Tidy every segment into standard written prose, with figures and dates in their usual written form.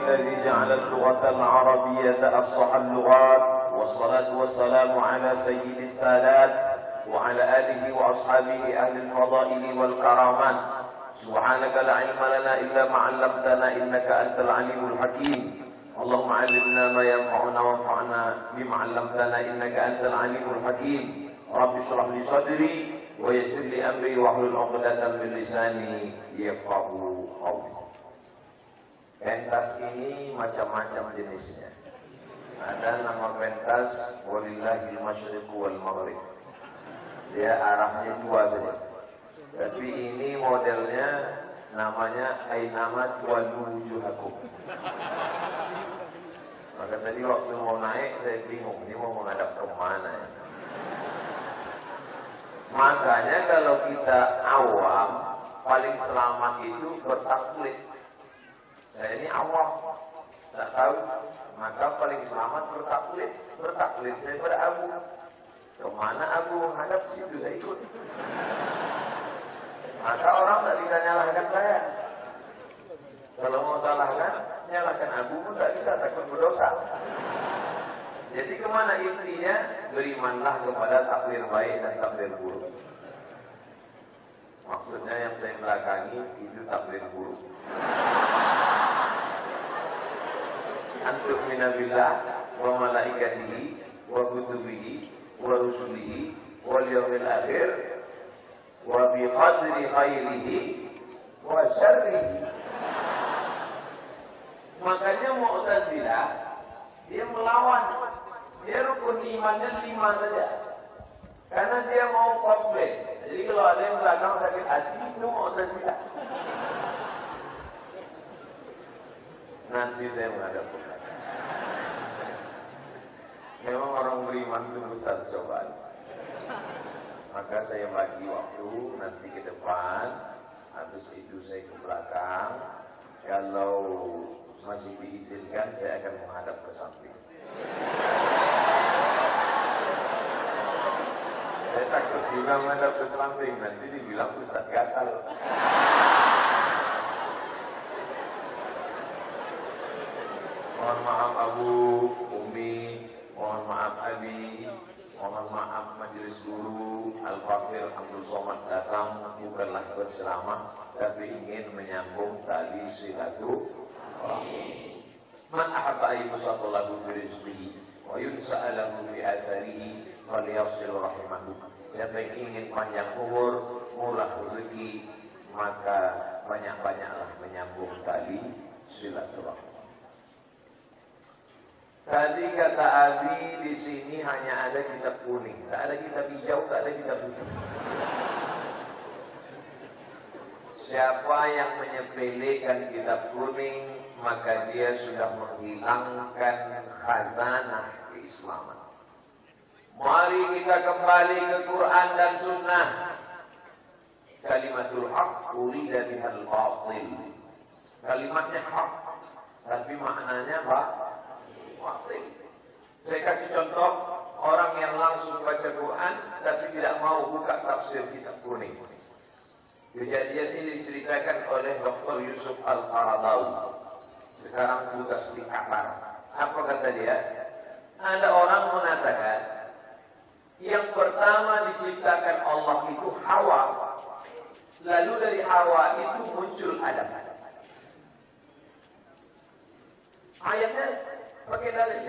الذي جعل اللغة العربية أفصح اللغات، والصلاة والسلام على سيد السادات وعلى آله وأصحابه أهل الفضائل والكرامات. سبحانك لا علم لنا إلا ما علمتنا إنك أنت العليم الحكيم. اللهم علمنا ما ينفعنا وانفعنا بما علمتنا إنك أنت العليم الحكيم. رب اشرح لي صدري ويسر لي أمري واحلل عقدة من لساني yafqahu qawli. Pentas ini macam-macam jenisnya. Ada nama pentas walillahil masyriqu wal maghrib. Dia arahnya dua saja. Tapi ini modelnya namanya ainamat wallu wujuhakum. Maka tadi waktu mau naik saya bingung, ini mau menghadap ke mana ya? Makanya kalau kita awam, paling selamat itu bertaklid. Saya ini awam, tak tahu, maka paling selamat bertaklid. Bertaklid saya pada Abu. Kemana Abu menghadap situ saya ikut. Maka orang tak bisa nyalahkan saya. Kalau mau salahkan, nyalahkan Abu pun tak bisa, takut berdosa. Jadi kemana intinya? Berimanlah kepada takdir baik dan takdir buruk. Maksudnya yang saya belakangi itu takdir buruk. Antuk minabillah wa malaikatihi wa kutubihi wa rusulihi wal yawmil akhir wa bi qadri khairihi wa syarrihi. Makanya Mu'tazilah dia melawan. Dia rukun imannya 5 saja. Karena dia mau komplain. Jadi kalau ada yang belakang sakit hati itu Mu'tazilah. Nanti saya menghadap. Memang orang beriman itu besar cobaan. Maka saya bagi waktu nanti ke depan, habis itu saya ke belakang. Kalau masih diizinkan saya akan menghadap ke samping. Saya takut juga menghadap ke samping, nanti dibilang Ustaz gatal. Mohon maaf Abu, Umi, mohon maaf Abi, mohon maaf majelis guru, Al-Fakir Abdul Somad datang bukanlah berceramah, tapi ingin menyambung tali silaturahmi. Man ahabba ayyusatu lahu fi rizqihi wa yunsa'alahu fi atharihi falyasil rahimahu. Siapa yang ingin panjang umur, murah rezeki, maka banyak-banyaklah menyambung tali silaturahmi. Tadi kata Abi di sini hanya ada kitab kuning, tak ada kitab hijau, tak ada kitab putih. Siapa yang menyepelekan kitab kuning, maka dia sudah menghilangkan khazanah keislaman. Mari kita kembali ke Quran dan Sunnah. Kalimatul haq urida bihal batil. Kalimatnya hak, tapi maknanya batil. Saya kasih contoh orang yang langsung baca Quran tapi tidak mau buka tafsir kitab kuning. Kejadian ini diceritakan oleh Dr. Yusuf Al-Qaradawi. Sekarang tugas di Qatar. Apa kata dia? Ada orang mengatakan yang pertama diciptakan Allah itu Hawa. Lalu dari Hawa itu muncul Adam. Ayatnya pakai dalil.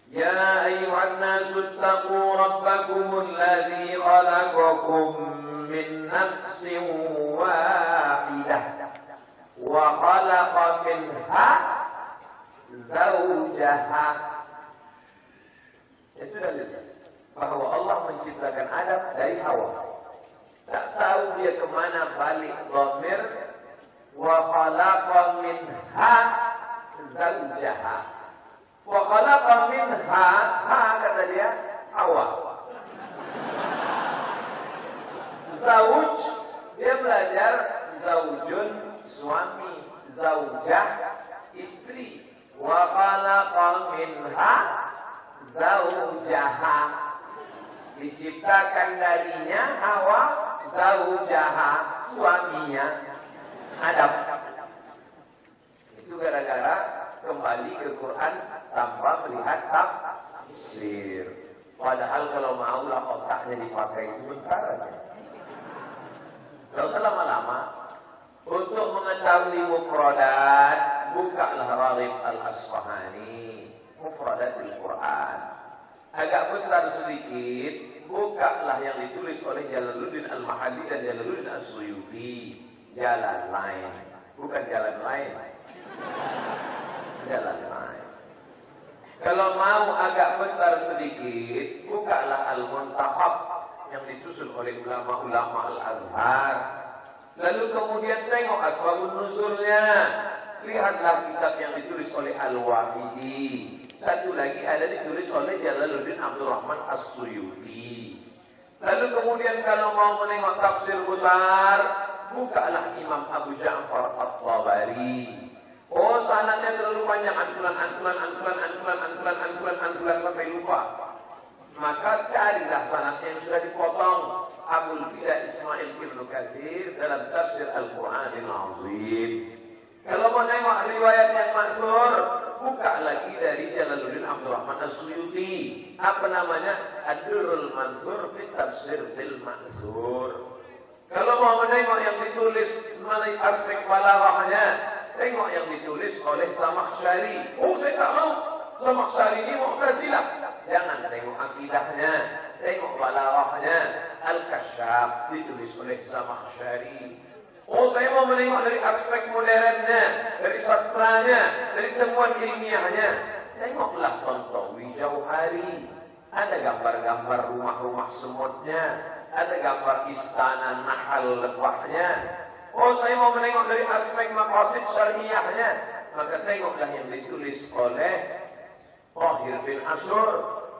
Ya ayyuhan nasu taqu rabbakumul ladzi khalaqakum min nafsin wahidah wa khalaqa minha zawjaha. Itu dalilnya bahwa Allah menciptakan Adam dari Hawa. Tak tahu dia kemana balik dhamir wa khalaqa minha zawjaha. Wa khalaqa minha, ha kata dia Hawa. Zauj, dia belajar zaujun suami, zaujah istri. Wa khalaqa minha zaujaha. Diciptakan darinya Hawa, zaujaha suaminya Adam. Itu gara-gara kembali ke Quran tanpa melihat tafsir. Padahal kalau maulah otaknya dipakai sebentar aja. Tidak usah lama-lama. Untuk mengetahui mufradat, bukalah Raghib Al-Asfahani, Mufradatul Quran. Agak besar sedikit, bukalah yang ditulis oleh Jalaluddin Al-Mahalli dan Jalaluddin As-Suyuti. Jalan lain, bukan jalan lain. Jalan lain. Kalau mau agak besar sedikit, bukalah Al-Muntakhab yang disusun oleh ulama-ulama Al-Azhar. Lalu kemudian tengok asbabun nuzulnya. Lihatlah kitab yang ditulis oleh Al-Wahidi. Satu lagi ada ditulis oleh Jalaluddin Abdul Rahman As-Suyuti. Lalu kemudian kalau mau menengok tafsir besar, bukalah Imam Abu Ja'far At-Tabari. Oh, sanadnya terlalu panjang, antulan sampai lupa. Maka carilah sanadnya yang sudah dipotong. Abul Fida Ismail Ibnu Katsir dalam tafsir Al-Quranil Azim. Kalau mau nengok riwayat yang mansur, buka lagi dari Jalaluddin Abdul Rahman As-Suyuti. Apa namanya? Ad-Durrul Mansur fi Tafsir fil Mansur. Kalau mau menengok yang ditulis mengenai aspek balaghahnya, tengok yang ditulis oleh Zamakhsyari. Oh, saya tak mau. Zamakhsyari ini Mu'tazilah. Jangan tengok akidahnya, tengok balaghahnya. Al-Kasyaf ditulis oleh Zamakhsyari. Oh, saya mau menengok dari aspek modernnya, dari sastranya, dari temuan ilmiahnya. Tengoklah Tontowi Jauhari. Ada gambar-gambar rumah-rumah semutnya, ada gambar istana nahal lebahnya. Oh, saya mau menengok dari aspek maqasid syariahnya, maka tengoklah yang ditulis oleh Tahir bin Ashur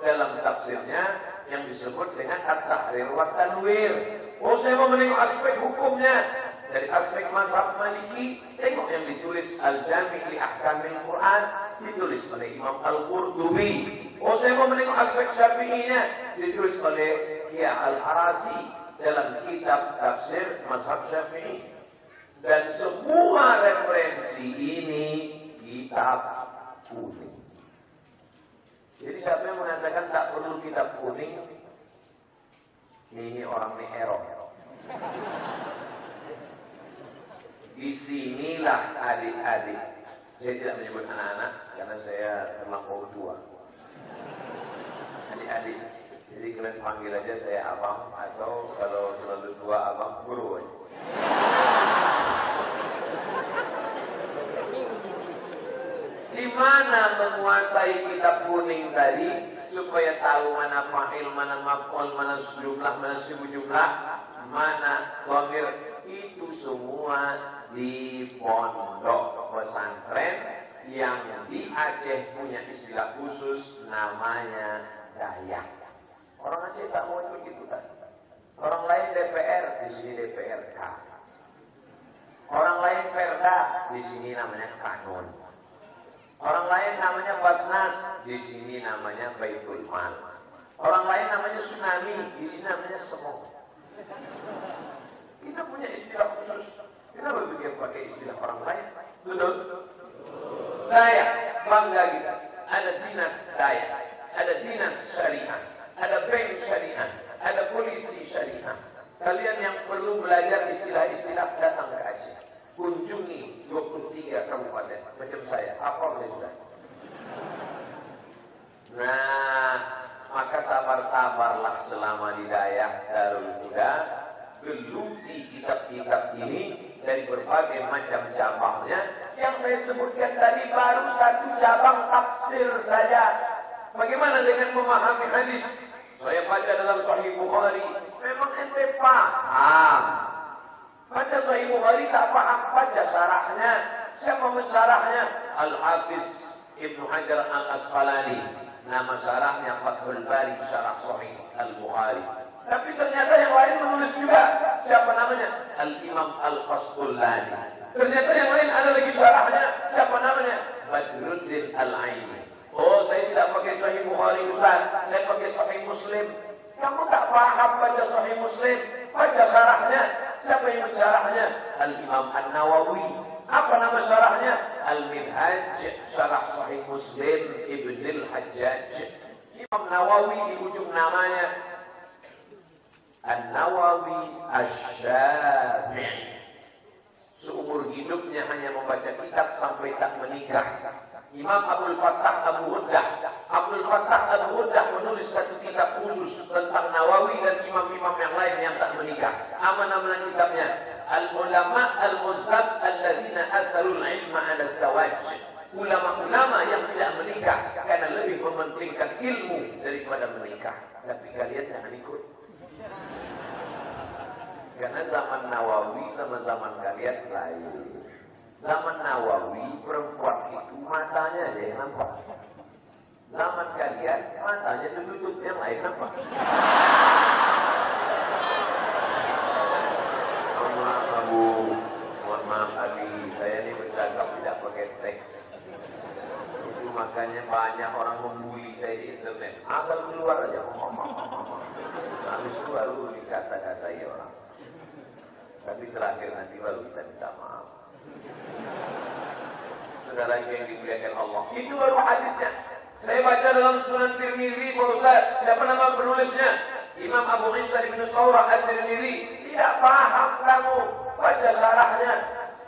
dalam tafsirnya yang disebut dengan At-Tahrir wa Tanwir. Oh, saya mau menengok aspek hukumnya dari aspek mazhab Maliki, tengok yang ditulis Al-Jami' li Ahkamil Quran, ditulis oleh Imam Al-Qurtubi. Oh, saya mau menengok aspek Syafi'inya, ditulis oleh Qiyah Al-Harasi dalam kitab tafsir mazhab Syafi'i. Dan semua referensi ini kitab kuning. Jadi siapa yang mengatakan tak perlu kitab kuning, ini orang Nehero. Disinilah adik-adik. Saya tidak menyebut anak-anak karena saya terlampau tua. Adik-adik. Jadi kalian panggil aja saya abang, atau kalau terlalu tua abang guru. Di mana menguasai kitab kuning tadi supaya tahu mana fa'il, mana maf'ul, mana jumlah, mana sibuk jumlah, mana dhamir, itu semua di pondok pesantren yang di Aceh punya istilah khusus namanya Dayak. Orang Aceh tak mau ikut ikutan. Orang lain DPR, di sini DPRK. Orang lain Perda, di sini namanya Kanun. Orang lain namanya Basnas, di sini namanya Baitul Mal. Orang lain namanya Tsunami, di sini namanya Semong. Kita punya istilah khusus. Kenapa dia pakai istilah orang lain? Betul? Dayak, bangga kita. Ada dinas Dayak, ada dinas syariah, ada bank syariah, ada polisi syariah. Kalian yang perlu belajar istilah-istilah datang ke Aceh. Kunjungi 23 kabupaten macam saya. Apa saya sudah? Nah, maka sabar-sabarlah selama di Dayak Darul Huda. Geluti kitab-kitab ini dari berbagai macam cabangnya. Yang saya sebutkan tadi baru satu cabang tafsir saja. Bagaimana dengan memahami hadis? Saya baca dalam Sahih Bukhari, memang ente paham. Baca Sahih Bukhari tak paham, baca syarahnya. Siapa mensyarahnya? Al-Hafiz Ibnu Hajar Al-Asqalani. Nama syarahnya Fathul Bari, syarah Sahih Al-Bukhari. Tapi ternyata yang lain menulis juga. Siapa namanya? Al-Imam Al-Qasdullani. Ternyata yang lain ada lagi syarahnya. Siapa namanya? Badruddin Al-Aini. Oh, saya tidak pakai Sahih Bukhari Ustaz, saya pakai Sahih Muslim. Kamu tak paham baca Sahih Muslim, baca syarahnya. Siapa yang mensyarahnya? Al-Imam An-Nawawi. Apa nama syarahnya? Al-Minhaj, syarah Sahih Muslim Ibnul Hajjaj. Imam Nawawi di ujung namanya An-Nawawi Asy-Syafi'i. Seumur hidupnya hanya membaca kitab sampai tak menikah. Imam Abdul Fattah Abu Ghuddah menulis satu kitab khusus tentang Nawawi dan imam-imam yang lain yang tak menikah. Apa nama kitabnya? Al-Ulama Al-Muzzab Alladzina Azalul Ilma Ala Zawaj. Ulama-ulama yang tidak menikah karena lebih mementingkan ilmu daripada menikah. Tapi kalian jangan ikut. Karena zaman Nawawi sama zaman kalian lain. Zaman Nawawi perempuan itu matanya aja yang nampak. Zaman kalian matanya tertutup, yang lain nampak. Mohon maaf Ali, saya ini bercakap tidak pakai teks. Itu makanya banyak orang membuli saya di internet. Asal keluar aja. Habis itu baru dikata-katai orang. Tapi terakhir nanti baru kita minta maaf. Saudara yang dimuliakan Allah, itu baru hadisnya. Saya baca dalam Sunan Tirmizi, Pak Ustaz. Siapa nama penulisnya? Imam Abu Isa Ibn Saurah At-Tirmizi. Tidak paham kamu baca syarahnya.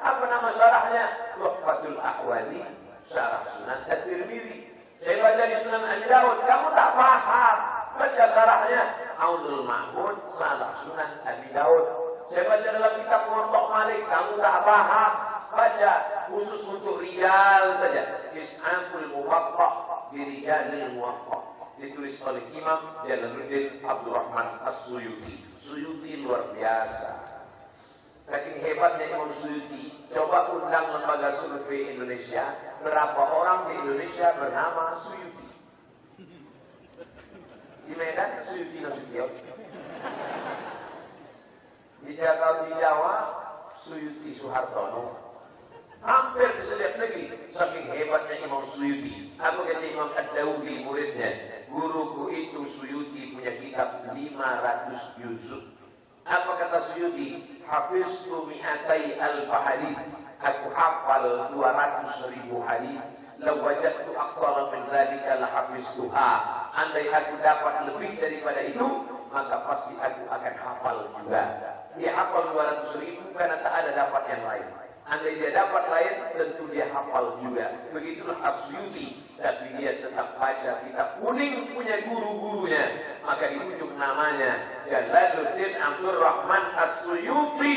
Apa nama syarahnya? Tuhfatul Ahwadi, syarah Sunan At-Tirmizi. Saya baca di Sunan Abi Dawud. Kamu tak paham baca syarahnya. Aunul Mahmud, syarah Sunan Abi Dawud. Saya baca dalam kitab Muwatta Malik. Kamu tak paham baca khusus untuk rijal saja. Is'aful Muwatta Birijalil Muwatta, ditulis oleh Imam Jalaluddin Abdurrahman As-Suyuti. Suyuti luar biasa. Saking hebatnya Imam Suyuti, coba undang lembaga survei Indonesia, berapa orang di Indonesia bernama Suyuti? Di Medan Suyuti Nasution. Di Jawa Suyuti Soehartono. Hampir di setiap negeri, saking hebatnya Imam Suyuti. Apa kata Imam Ad-Dawudi muridnya? Guruku itu Suyuti punya kitab 500 juzuk. Apa kata Suyuti? Hafiztu mi'atai alfa hadis. Aku hafal 200.000 hadis. Law wajadtu aqsara min dzalika la hafiztuha. Andai aku dapat lebih daripada itu, maka pasti aku akan hafal juga. Dia hafal 200.000 karena tak ada dapat yang lain. Andai dia dapat lain, tentu dia hafal juga. Begitulah As-Suyuti. Tapi dia tetap baca kitab kuning punya guru-gurunya. Maka di ujung namanya Jalaluddin Abdurrahman As-Suyuti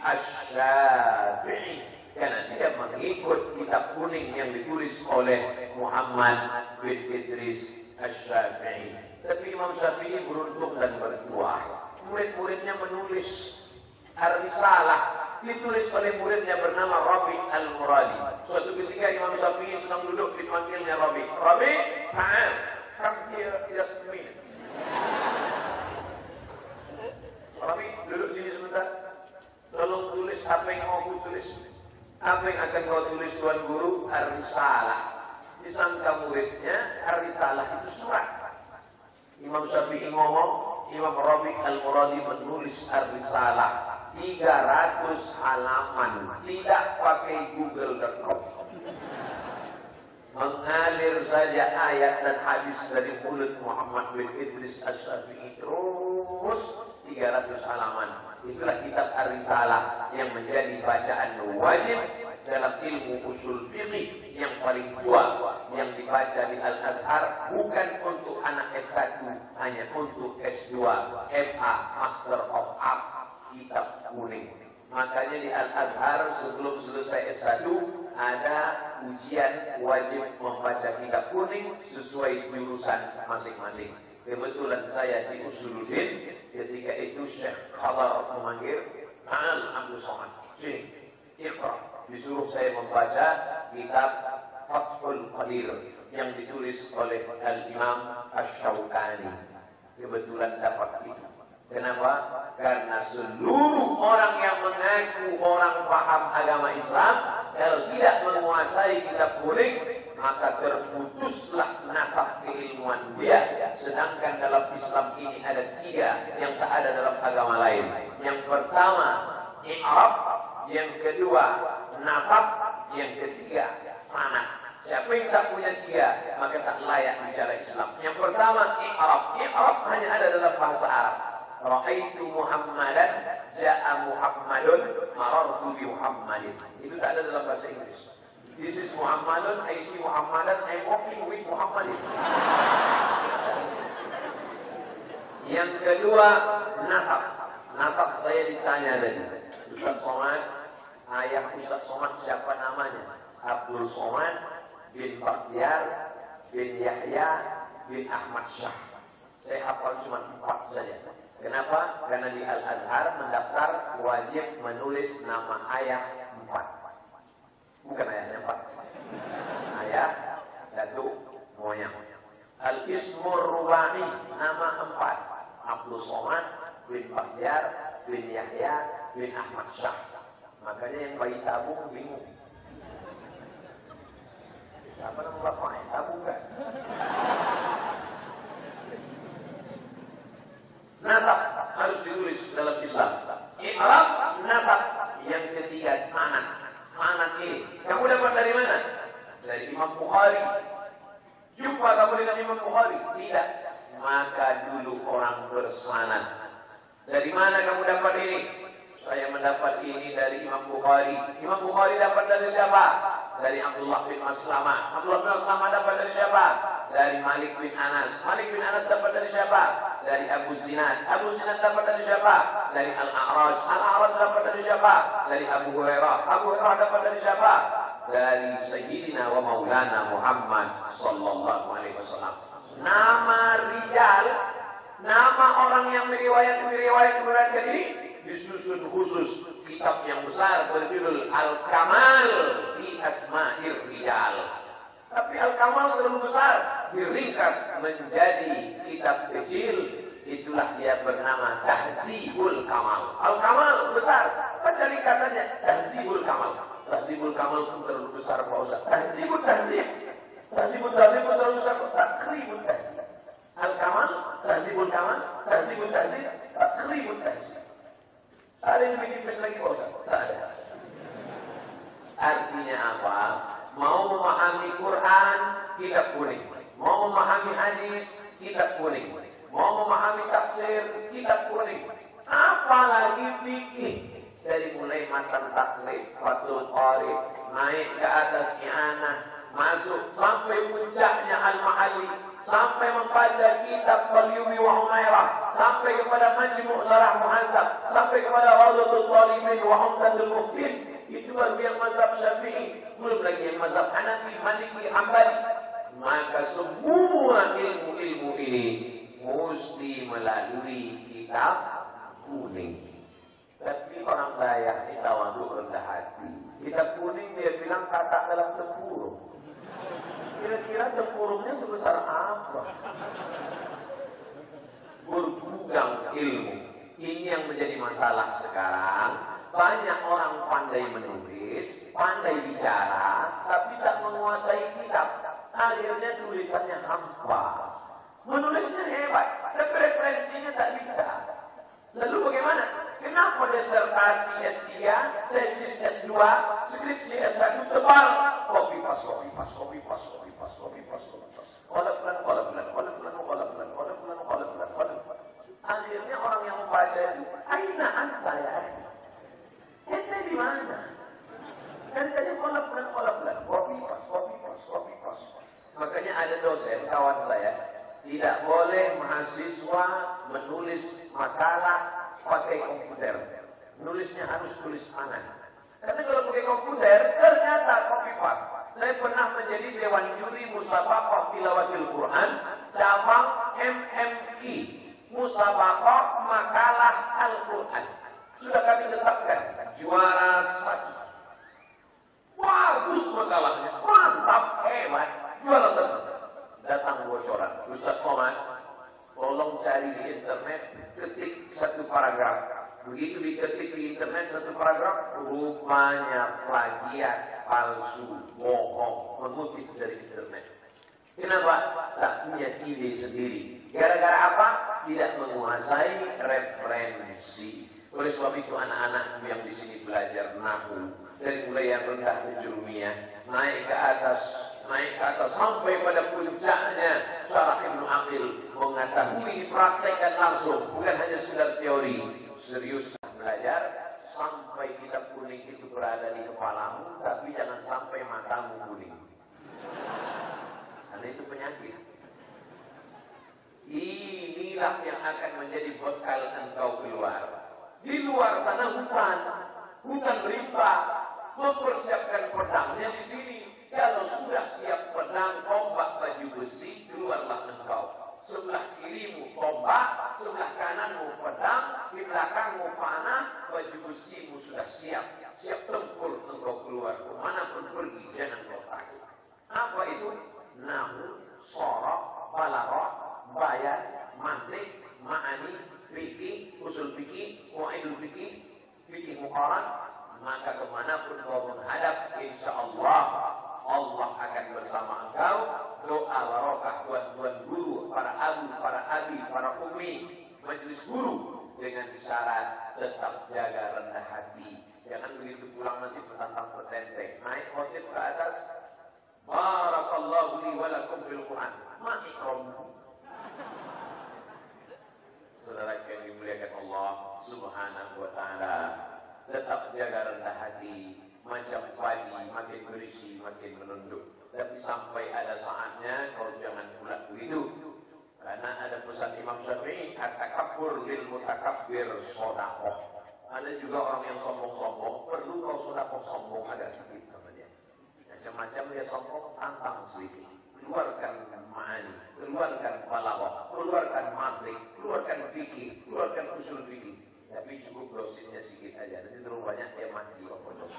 Asy-Syafi'i. Karena dia mengikut kitab kuning yang ditulis oleh Muhammad bin Idris Asy-Syafi'i. Tapi Imam Syafi'i beruntung dan bertuah. Murid-muridnya menulis Ar-Risalah, ditulis oleh muridnya bernama Rabi Al-Muradi. Suatu ketika Imam Syafi'i sedang duduk, dipanggilnya Rabi. Rabi, come here just a minute. Rabi, duduk sini sebentar. Tolong tulis apa yang mau aku tulis. Apa yang akan kau tulis Tuan Guru? Ar-Risalah. Disangka muridnya Ar-Risalah itu surat. Imam Syafi'i ngomong, Imam Rabi Al-Muradi menulis Ar-Risalah 300 halaman, tidak pakai Google.com. Mengalir saja ayat dan hadis dari mulut Muhammad bin Idris Asy-Syafi'i terus 300 halaman. Itulah kitab Ar-Risalah yang menjadi bacaan wajib dalam ilmu usul fiqih yang paling tua yang dibaca di Al-Azhar, bukan untuk anak S1, hanya untuk S2, MA, Master of Art. Kitab kuning. Makanya di Al-Azhar sebelum selesai S1 ada ujian wajib membaca kitab kuning sesuai jurusan masing-masing. Kebetulan saya di Usuluddin, ketika itu Syekh Khadar memanggil Abdul Somad, sini, Iqra. Disuruh saya membaca kitab Fathul Qadir yang ditulis oleh Al-Imam Asy-Syaukani. Kebetulan dapat itu. Kenapa? Karena seluruh orang yang mengaku orang paham agama Islam, kalau tidak menguasai kitab kuning, maka terputuslah nasab keilmuan dia. Sedangkan dalam Islam ini ada 3 yang tak ada dalam agama lain. Yang pertama, i'rab. Yang kedua, nasab, yang ketiga sanad. Siapa yang tak punya tiga, maka tak layak bicara Islam. Yang pertama, i'rab. I'rab hanya ada dalam bahasa Arab. Ra'aitu Muhammadan, ja'a Muhammadun, marartu bi Muhammadin. Itu tak ada dalam bahasa Inggris. This is Muhammadun, I see Muhammadan, I'm walking with Muhammadin. Yang kedua, nasab. Nasab saya ditanya tadi. Ustaz Somad, ayah Ustaz Somad siapa namanya? Abdul Somad bin Bakhtiar bin Yahya bin Ahmad Syah. Saya hafal cuma 4 saja. Kenapa? Karena di Al-Azhar mendaftar wajib menulis nama ayah 4. Bukan ayahnya 4. Ayah, datuk, moyang. Al-Ismur Rubai, nama 4. Abdul Somad bin Bakhtiar bin Yahya bin Ahmad Syah. Makanya yang bayi tabung bingung. Apa nama bapaknya? Tabung gas. Nasab harus ditulis dalam Islam. I'rab, nasab. Yang ketiga sanad. Sanad ini kamu dapat dari mana? Dari Imam Bukhari. Jumpa kamu dengan Imam Bukhari? Tidak. Maka dulu orang bersanad. Dari mana kamu dapat ini? Saya mendapat ini dari Imam Bukhari. Imam Bukhari dapat dari siapa? Dari Abdullah bin Maslamah. Abdullah bin Maslamah dapat dari siapa? Dari Malik bin Anas. Malik bin Anas dapat dari siapa? Dari Abu Zinad. Abu Zinad dapat dari siapa? Dari Al-A'raj. Al-A'raj dapat dari siapa? Dari Abu Hurairah. Abu Hurairah dapat dari siapa? Dari Sayyidina wa Maulana Muhammad sallallahu alaihi wasallam. Nama rijal, nama orang yang meriwayatkan ini disusun khusus kitab yang besar berjudul Al-Kamal fi Asma'ir Rijal. Tapi Al-Kamal terlalu besar, diringkas menjadi kitab kecil. Itulah dia bernama Tahzibul Kamal. Al-Kamal besar, baca ringkasannya Tahzibul Kamal. Tahzibul Kamal pun terlalu besar Pak Ustaz. Tahzibul Tahzib pun terlalu besar. Takribul Tahzib. Al-Kamal, Tahzibul Kamal, Tahzibul Tahzib, Takribul Tahzib. Ada yang lebih tipis lagi Pak Ustaz? Tak ada. Artinya apa? Mau memahami Quran, kitab kuning. Mau memahami hadis, kitab kuning. Mau memahami tafsir, kitab kuning. Apalagi fikih. Dari mulai matan taklid, fatul qarib, naik ke atas i'anah, masuk sampai puncaknya Al-Mahalli, sampai membaca kitab Balyumi wa Humairah, sampai kepada Majmu' Syarah Muhazzab, sampai kepada Rawdatul Talibin wa Umdatul Muftin. Itu baru yang mazhab Syafi'i, belum lagi yang mazhab Hanafi, Maliki, Hambali. Maka semua ilmu-ilmu ini mesti melalui kitab kuning. Tapi orang Dayak kita waduk rendah hati. Kitab kuning dia bilang katak dalam tempurung. Kira-kira tempurungnya sebesar apa? Bergudang ilmu. Ini yang menjadi masalah sekarang. Banyak orang pandai menulis, pandai bicara, tapi tak menguasai kitab. Akhirnya tulisannya hampa. Menulisnya hebat, tapi referensinya tak bisa. Lalu bagaimana? Kenapa disertasi S3, tesis S2, skripsi S1 tebal? Copy paste. Akhirnya orang yang membaca itu, aina anta ya akhi? Ente di mana? Kan tadi copy paste. Makanya ada dosen kawan saya, tidak boleh mahasiswa menulis makalah pakai komputer. Nulisnya harus tulis tangan. Karena kalau pakai komputer, ternyata copy paste. Saya pernah menjadi dewan juri musabaqah tilawatil Quran cabang MMQ, musabaqah makalah Al-Quran. Sudah kami tetapkan juara 1. Bagus makalahnya, mantap, hebat, juara 1. Datang bocoran, Ustaz Somad, tolong cari di internet, ketik satu paragraf. Begitu diketik di internet satu paragraf, rupanya plagiat, palsu, bohong, mengutip dari internet. Kenapa? Tak punya ide sendiri. Gara-gara apa? Tidak menguasai referensi. Oleh sebab itu anak-anak yang di sini belajar nahu dari mulai yang rendah ke jurumiyah, naik ke atas sampai pada puncaknya Syarah Ibnu Aqil mengetahui dipraktekkan langsung, bukan hanya sekedar teori. Serius belajar sampai kitab kuning itu berada di kepalamu, tapi jangan sampai matamu kuning. Karena itu penyakit. Inilah yang akan menjadi bekal engkau keluar. Di luar sana hutan rimbah, mempersiapkan pedangnya di sini. Kalau sudah siap pedang, tombak, baju besi, keluarlah engkau. Sebelah kirimu tombak, sebelah kananmu pedang, di belakangmu panah, baju besimu sudah siap tempur engkau keluar. Kemanapun pergi, jangan kau takut. Apa itu? Nahu, sorok, balaghah, bayan, mantik, ma'ani, fikih, usul fikih, qawaidul fikih, fikih muqaran. Maka kemanapun kau menghadap, insya Allah akan bersama engkau. Doa barokah tuan-tuan guru, para abu, para abi, para umi, majelis guru, dengan syarat tetap jaga rendah hati. Jangan begitu pulang nanti petantang petenteng. Naik khotib ke atas, barakallahu li wa lakum fil Quran. Ma'ikromu. Saudara yang dimuliakan Allah Subhanahu wa ta'ala, tetap jaga rendah hati. Macam padi, makin berisi, makin menunduk. Tapi sampai ada saatnya kau jangan pula begitu. Karena ada pesan Imam Syafi'i, at-takabbur lil mutakabbir shadaqah. Ada juga orang yang sombong-sombong, perlu kau shadaqah, sombong agak sedikit sama dia. Macam-macam dia sombong, tantang sedikit. Keluarkan ma'ani, keluarkan balaghah, keluarkan mantik, keluarkan fikih, keluarkan usul fikih. Tapi cukup dosisnya sedikit aja. Nanti terlalu banyak dia mati overdose.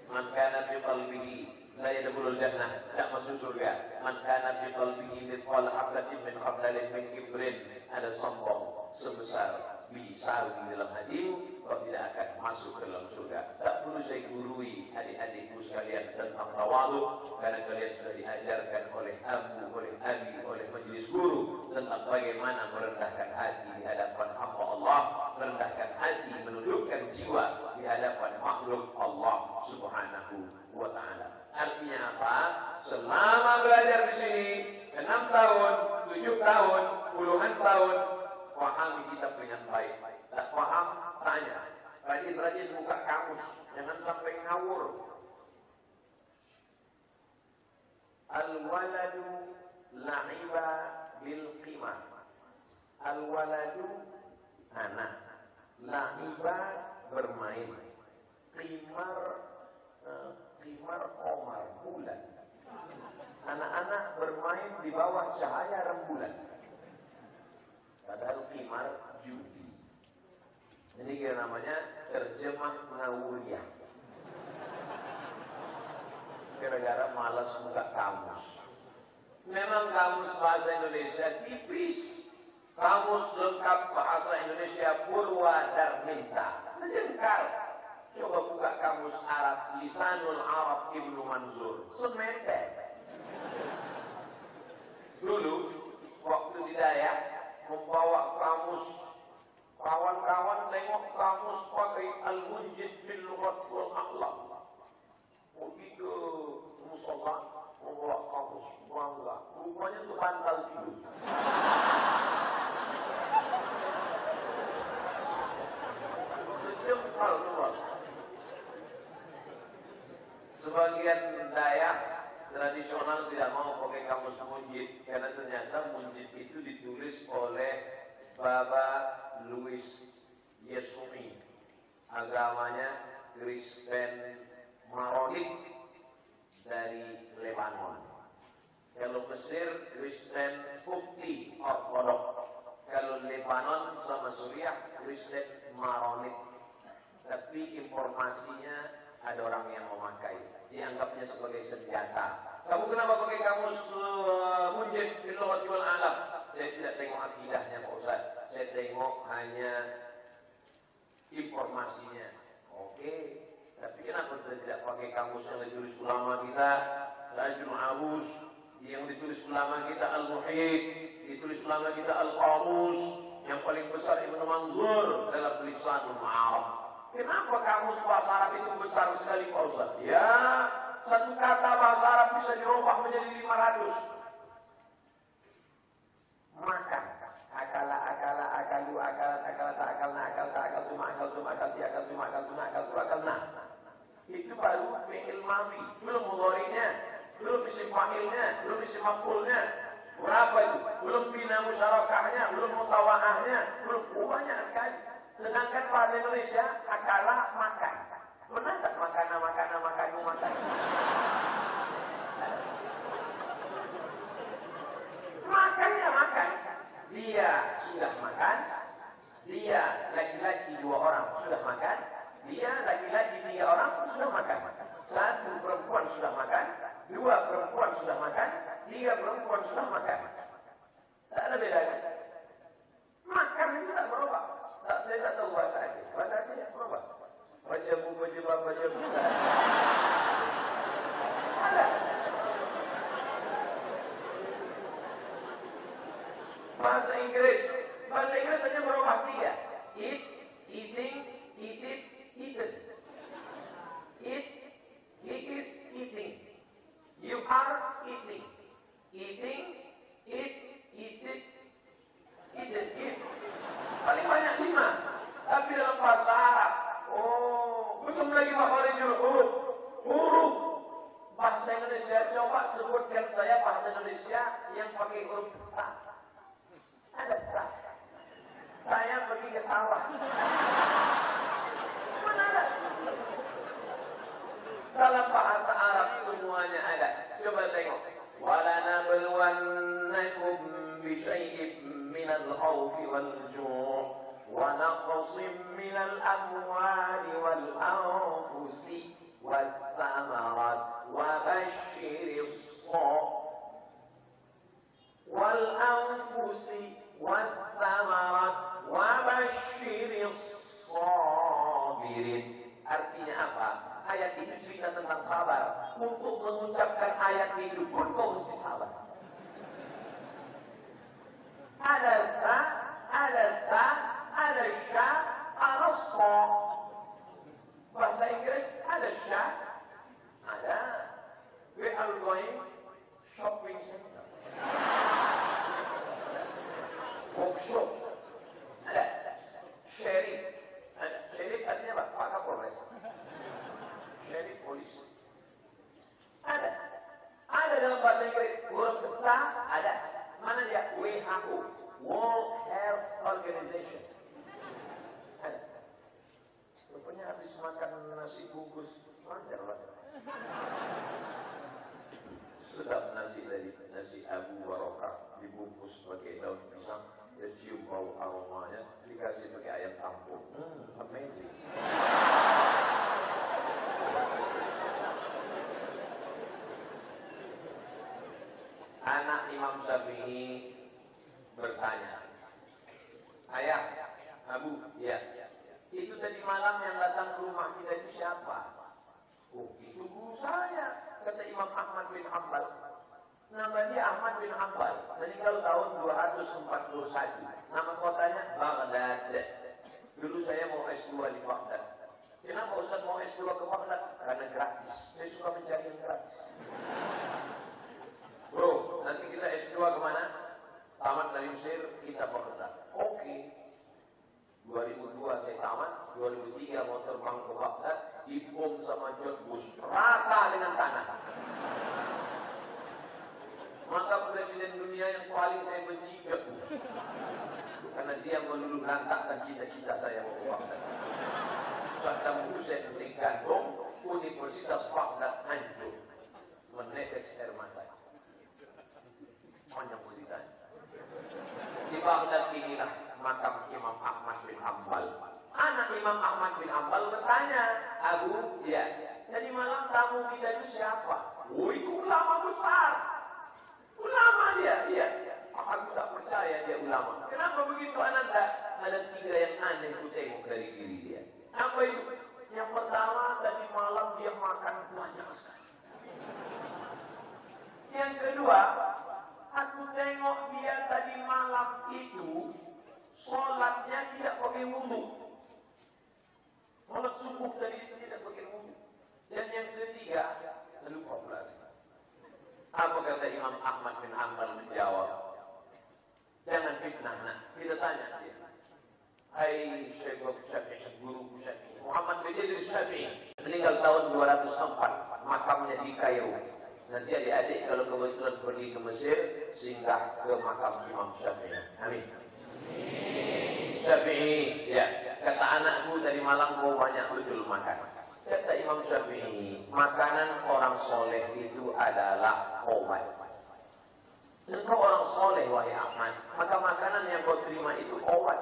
Man kana fi qalbihi la yadkhulul jannah, tidak masuk surga. Man kana fi qalbihi mithqal habatin min khardalin min kibrin, ada sombong sebesar biji sawi di dalam hatimu, kau tidak akan masuk ke dalam surga. Tak perlu saya gurui adik-adikku sekalian tentang tawadhu, karena kalian sudah diajarkan oleh abu, oleh abi, oleh majelis guru tentang bagaimana merendahkan hati di hadapan hamba Allah, merendahkan hati, menundukkan jiwa di hadapan makhluk Allah Subhanahu wa ta'ala. Artinya apa? Selama belajar di sini 6 tahun, 7 tahun, puluhan tahun, pahami kitab dengan baik. Tak paham, tanya. Rajin-rajin buka kamus, jangan sampai ngawur. Al-waladu la'iba bil qimar. Al-waladu anak, la'iba bermain, qimar qamar, bulan. Anak-anak bermain di bawah cahaya rembulan. Padahal qimar judi. Ini kira namanya terjemah ngawuriah. Gara-gara malas buka kamus. Memang kamus bahasa Indonesia tipis. Kamus lengkap bahasa Indonesia Purwadarminta sejengkal. Coba buka kamus Arab Lisanul Arab Ibnu Manzur, semedek. Dulu waktu di Dayak membawa kamus, kawan-kawan tengok kamus pakai al-munjid fil lughat wal akhlaq. Pergi ke musola membawa kamus, bangga. Rupanya itu bantal tidur. Sejengkal keluar. Sebagian Dayak tradisional tidak mau pakai kamus munjid karena ternyata munjid itu ditulis oleh Baba Louis Yesumi, agamanya Kristen Maronit dari Lebanon. Kalau Mesir Kristen Kopti Ortodok, kalau Lebanon sama Suriah Kristen Maronit. Tapi informasinya ada orang yang memakai, dianggapnya sebagai senjata. Kamu kenapa pakai kamus munjid fil lughat wal alam? Saya tidak tengok akidahnya Pak Ustaz. Saya tengok hanya informasinya. Oke, tapi kenapa tidak pakai kamus yang ditulis ulama kita, Rajul Arus, yang ditulis ulama kita Al-Muhid, Ditulis ulama kita Al-Qamus yang paling besar Ibnu Manzur dalam Lisanul Arab. Kenapa kamus bahasa Arab itu besar sekali Pak Ustaz? Ya, satu kata bahasa Arab bisa dirubah menjadi 500. Makan. Akala, akalu, akalat, akalata, akalna, akalta, akaltum, akaltum, akalti, akaltum, akaltuna, akaltu, akalna. Itu baru fi'il madhi, belum mudhari'nya, belum isim fa'ilnya, belum isim maf'ulnya. Berapa itu? Belum bina musyarakahnya, belum mutawa'ahnya, belum banyak sekali. Sedangkan bahasa Indonesia akala makan. Pernah tak makan? Makannya makan. Dia sudah makan. Dia laki-laki 2 orang sudah makan. Dia laki-laki 3 orang sudah makan. 1 perempuan sudah makan. 2 perempuan sudah makan. 3 perempuan sudah makan. Tak ada bedanya. Makan itu tak berubah. Saya tak tahu bahasa Aceh. Bahasa Aceh tak berubah. Baca buku, baca buku. Ada. Bahasa Inggris hanya berubah 3. Eat, eating, eat it, eaten. Eat, he is eating. You are eating. Eating, eat, eat it, eaten, eats. Paling banyak 5. Tapi dalam bahasa Arab, belum lagi makharijul huruf. Huruf. Bahasa Indonesia, coba sebutkan saya bahasa Indonesia yang pakai huruf ta. Ada tak? Saya pergi ke sawah. Mana ada? Dalam bahasa Arab semuanya ada. Coba tengok. وَلَنَبْلُوَنَّكُمْ بِشَيْءٍ مِّنَ الْخَوْفِ وَالْجُوعِ وَنَقْصٍ مِّنَ الْأَمْوَالِ وَالْأَنفُسِ وَالثَّمَرَاتِ وَبَشِّرِ الصَّابِرِينَ. Artinya apa? Ayat itu cerita tentang sabar. Untuk mengucapkan ayat itu pun kau mesti sabar. Ada ta, ada sa, ada sya, ada so. Bahasa Inggris ada sya, ada we are going shopping center. Workshop. Ada sheriff. Ada sheriff artinya apa? Pak Kapolres. Sheriff polisi. Ada dalam bahasa Inggris. Huruf ta ada. Mana dia? WHO, World Health Organization. Ada. Rupanya habis makan nasi bungkus wajar. Sedap nasi tadi, nasi Abu Barokah dibungkus pakai daun pisang, dan cium bau aromanya, dikasih pakai ayam kampung. Amazing. Anak Imam Syafi'i bertanya, ayah, Abu, ya, itu tadi malam yang datang ke rumah kita itu siapa? Itu guru saya, kata Imam Ahmad bin Hanbal. Nama dia Ahmad bin Hanbal, meninggal tahun 241. Nama kotanya Baghdad. Dulu saya mau S2 di Baghdad. Kenapa Ustaz mau S2 ke Baghdad? Karena gratis. Saya suka mencari yang gratis. Bro, nanti kita S2 kemana? Tamat dari Mesir, kita Baghdad. Oke. 2002 saya tamat, 2003 mau terbang ke Baghdad, dibom sama George Bush, rata dengan tanah. Maka presiden dunia yang paling saya benci George Bush, karena dia meluluh lantakkan cita-cita saya mau ke Baghdad. Saddam Hussein digantung, Universitas Baghdad hancur, menetes air mata. Panjang ceritanya. Di Baghdad inilah makam Imam Ahmad bin Hanbal. Anak Imam Ahmad bin Hanbal bertanya, Abu, ya, jadi malam tamu kita itu siapa? Itu ulama besar. Ulama dia, iya. Aku tak percaya dia ulama. Kenapa begitu Ananda? Ada 3 yang aneh ku tengok dari diri dia. Apa itu? Yang pertama, tadi malam dia makan banyak sekali. Yang kedua, Aku tengok dia tadi malam itu sholatnya tidak pakai wudu. Sholat subuh tadi tidak pakai wudu. Dan yang ketiga, lupa pula. Apa kata Imam Ahmad bin Hanbal menjawab? Jangan fitnah, nak. Kita tanya dia. Hai Syekh Syafi'i, guru Syafi'i, Muhammad bin Idris Syafi'i, meninggal tahun 204, makamnya di Kairo. Nanti adik-adik kalau kebetulan pergi ke Mesir, singgah ke makam Imam Syafi'i. Amin. Syafi'i, ya, kata anakku tadi malam kau banyak betul makan. Kata Imam Syafi'i, makanan orang soleh itu adalah obat. Engkau orang soleh wahai Ahmad, maka makanan yang kau terima itu obat.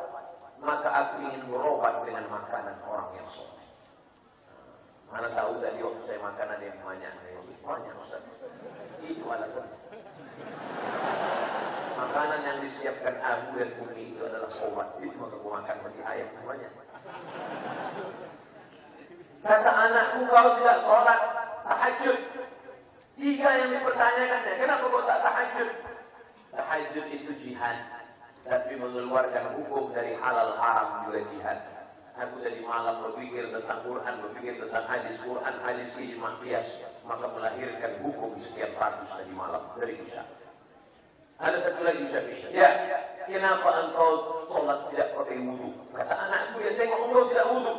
Maka aku ingin berobat dengan makanan orang yang soleh. Mana tahu tadi waktu saya makan ada yang banyak Ustaz. Itu alasan. Makanan yang disiapkan Abu dan Umi itu adalah obat. Itu maka aku makan bagi ayam banyak. Kata anakku, kau tidak sholat tahajud. 3 yang dipertanyakannya, kenapa kau tak tahajud? Tahajud itu jihad, tapi mengeluarkan hukum dari halal haram juga jihad. Aku tadi malam berpikir tentang Quran, berpikir tentang hadis, Quran, hadis, ijma, qiyas, maka melahirkan hukum sekian ratus tadi malam dari Isya. Ada satu lagi Syafi'i. Ya, kenapa engkau sholat tidak pakai wudu? Kata anakku, ya tengok engkau tidak wudu.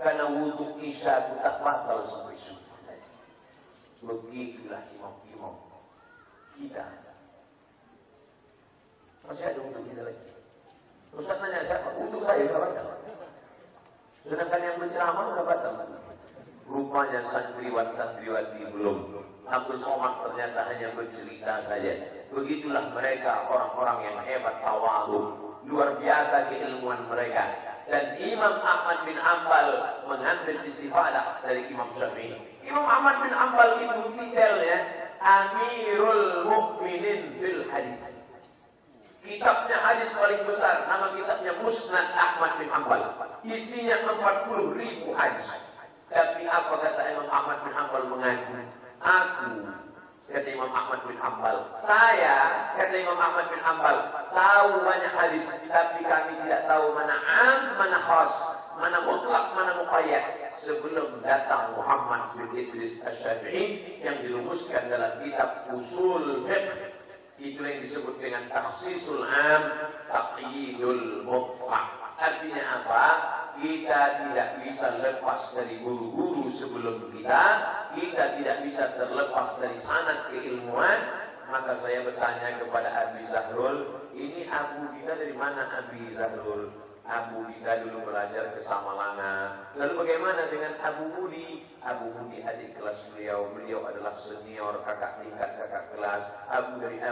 Karena wudu Isya itu tak batal sampai subuh. Begitulah imam-imam kita. Masih ada wudu kita lagi. Ustaz nanya siapa? Wudu saya sudah batal. Sedangkan yang berceramah sudah batal. Rupanya santriwan-santriwati belum. Abdul Somad ternyata hanya bercerita saja. Begitulah mereka orang-orang yang hebat tawadhu. Luar biasa keilmuan mereka. Dan Imam Ahmad bin Hanbal mengambil istifadah dari Imam Syafi'i. Imam Ahmad bin Hanbal itu detailnya Amirul Mukminin fil Hadis. Kitabnya hadis paling besar, nama kitabnya Musnad Ahmad bin Hanbal. Isinya 40.000 hadis. Tapi apa kata Imam Ahmad bin Hanbal mengaku? Aku, kata Imam Ahmad bin Hanbal, saya, kata Imam Ahmad bin Hanbal, tahu banyak hadis, tapi kami tidak tahu mana am, mana khas, mana mutlak, mana muqayyad. Sebelum datang Muhammad bin Idris Asy-Syafi'i yang dirumuskan dalam kitab Usul Fiqh. Itu yang disebut dengan takhsisul am, taqyidul mutlaq. Artinya apa? Kita tidak bisa lepas dari guru-guru sebelum kita tidak bisa terlepas dari sanad keilmuan. Maka saya bertanya kepada Abi Zahrul, ini Abu kita dari mana Abi Zahrul? Abu kita dulu belajar ke Samalanga. Lalu bagaimana dengan Abu Budi? Abu Budi adik kelas beliau adalah senior kakak tingkat kakak kelas. Abu dari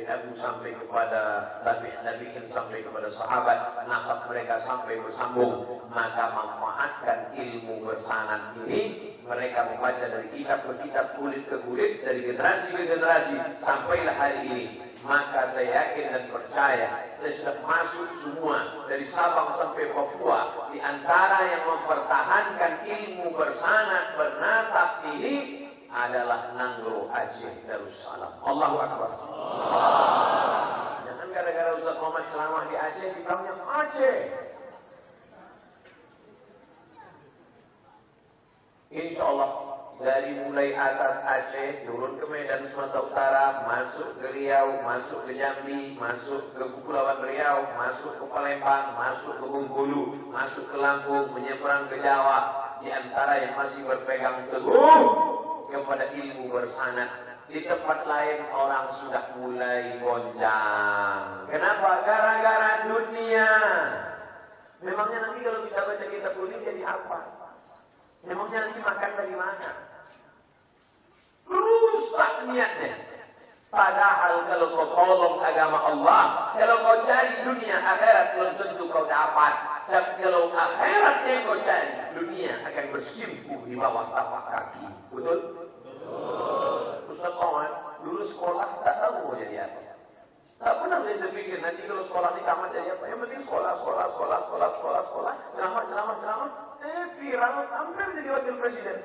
Abu sampai kepada tabi'in sampai kepada sahabat, nasab mereka sampai bersambung. Maka manfaatkan ilmu bersanad ini. Mereka membaca dari kitab ke kitab, kulit ke kulit, dari generasi ke generasi sampailah hari ini. Maka saya yakin dan percaya saya sudah masuk semua dari Sabang sampai Papua. Di antara yang mempertahankan ilmu bersanad bernasab ini adalah Nanggro Aceh Darussalam. Allahu Akbar. Jangan gara-gara Ustaz Muhammad ceramah di Aceh dibilangnya Aceh. Insya Allah dari mulai atas Aceh turun ke Medan Sumatera Utara, masuk ke Riau, masuk ke Jambi, masuk ke Kepulauan Riau, masuk ke Palembang, masuk ke Bengkulu, masuk ke Lampung, menyeberang ke Jawa. Di antara yang masih berpegang teguh kepada ilmu bersanad, di tempat lain orang sudah mulai goncang. Kenapa? Gara-gara dunia. Memangnya nanti kalau bisa baca kitab ini jadi apa? Memangnya nanti makan dari mana? Rusak niatnya. Padahal kalau kau tolong agama Allah, kalau kau cari dunia akhirat belum tentu kau dapat. Tapi kalau akhiratnya kau cari, dunia akan bersimpuh di bawah tapak kaki. Betul? Betul. Ustaz Somad dulu sekolah tak tahu mau jadi apa. Tak pernah saya terpikir nanti kalau sekolah ini tamat jadi apa. Yang penting sekolah, ceramah. Viral hampir jadi wakil presiden.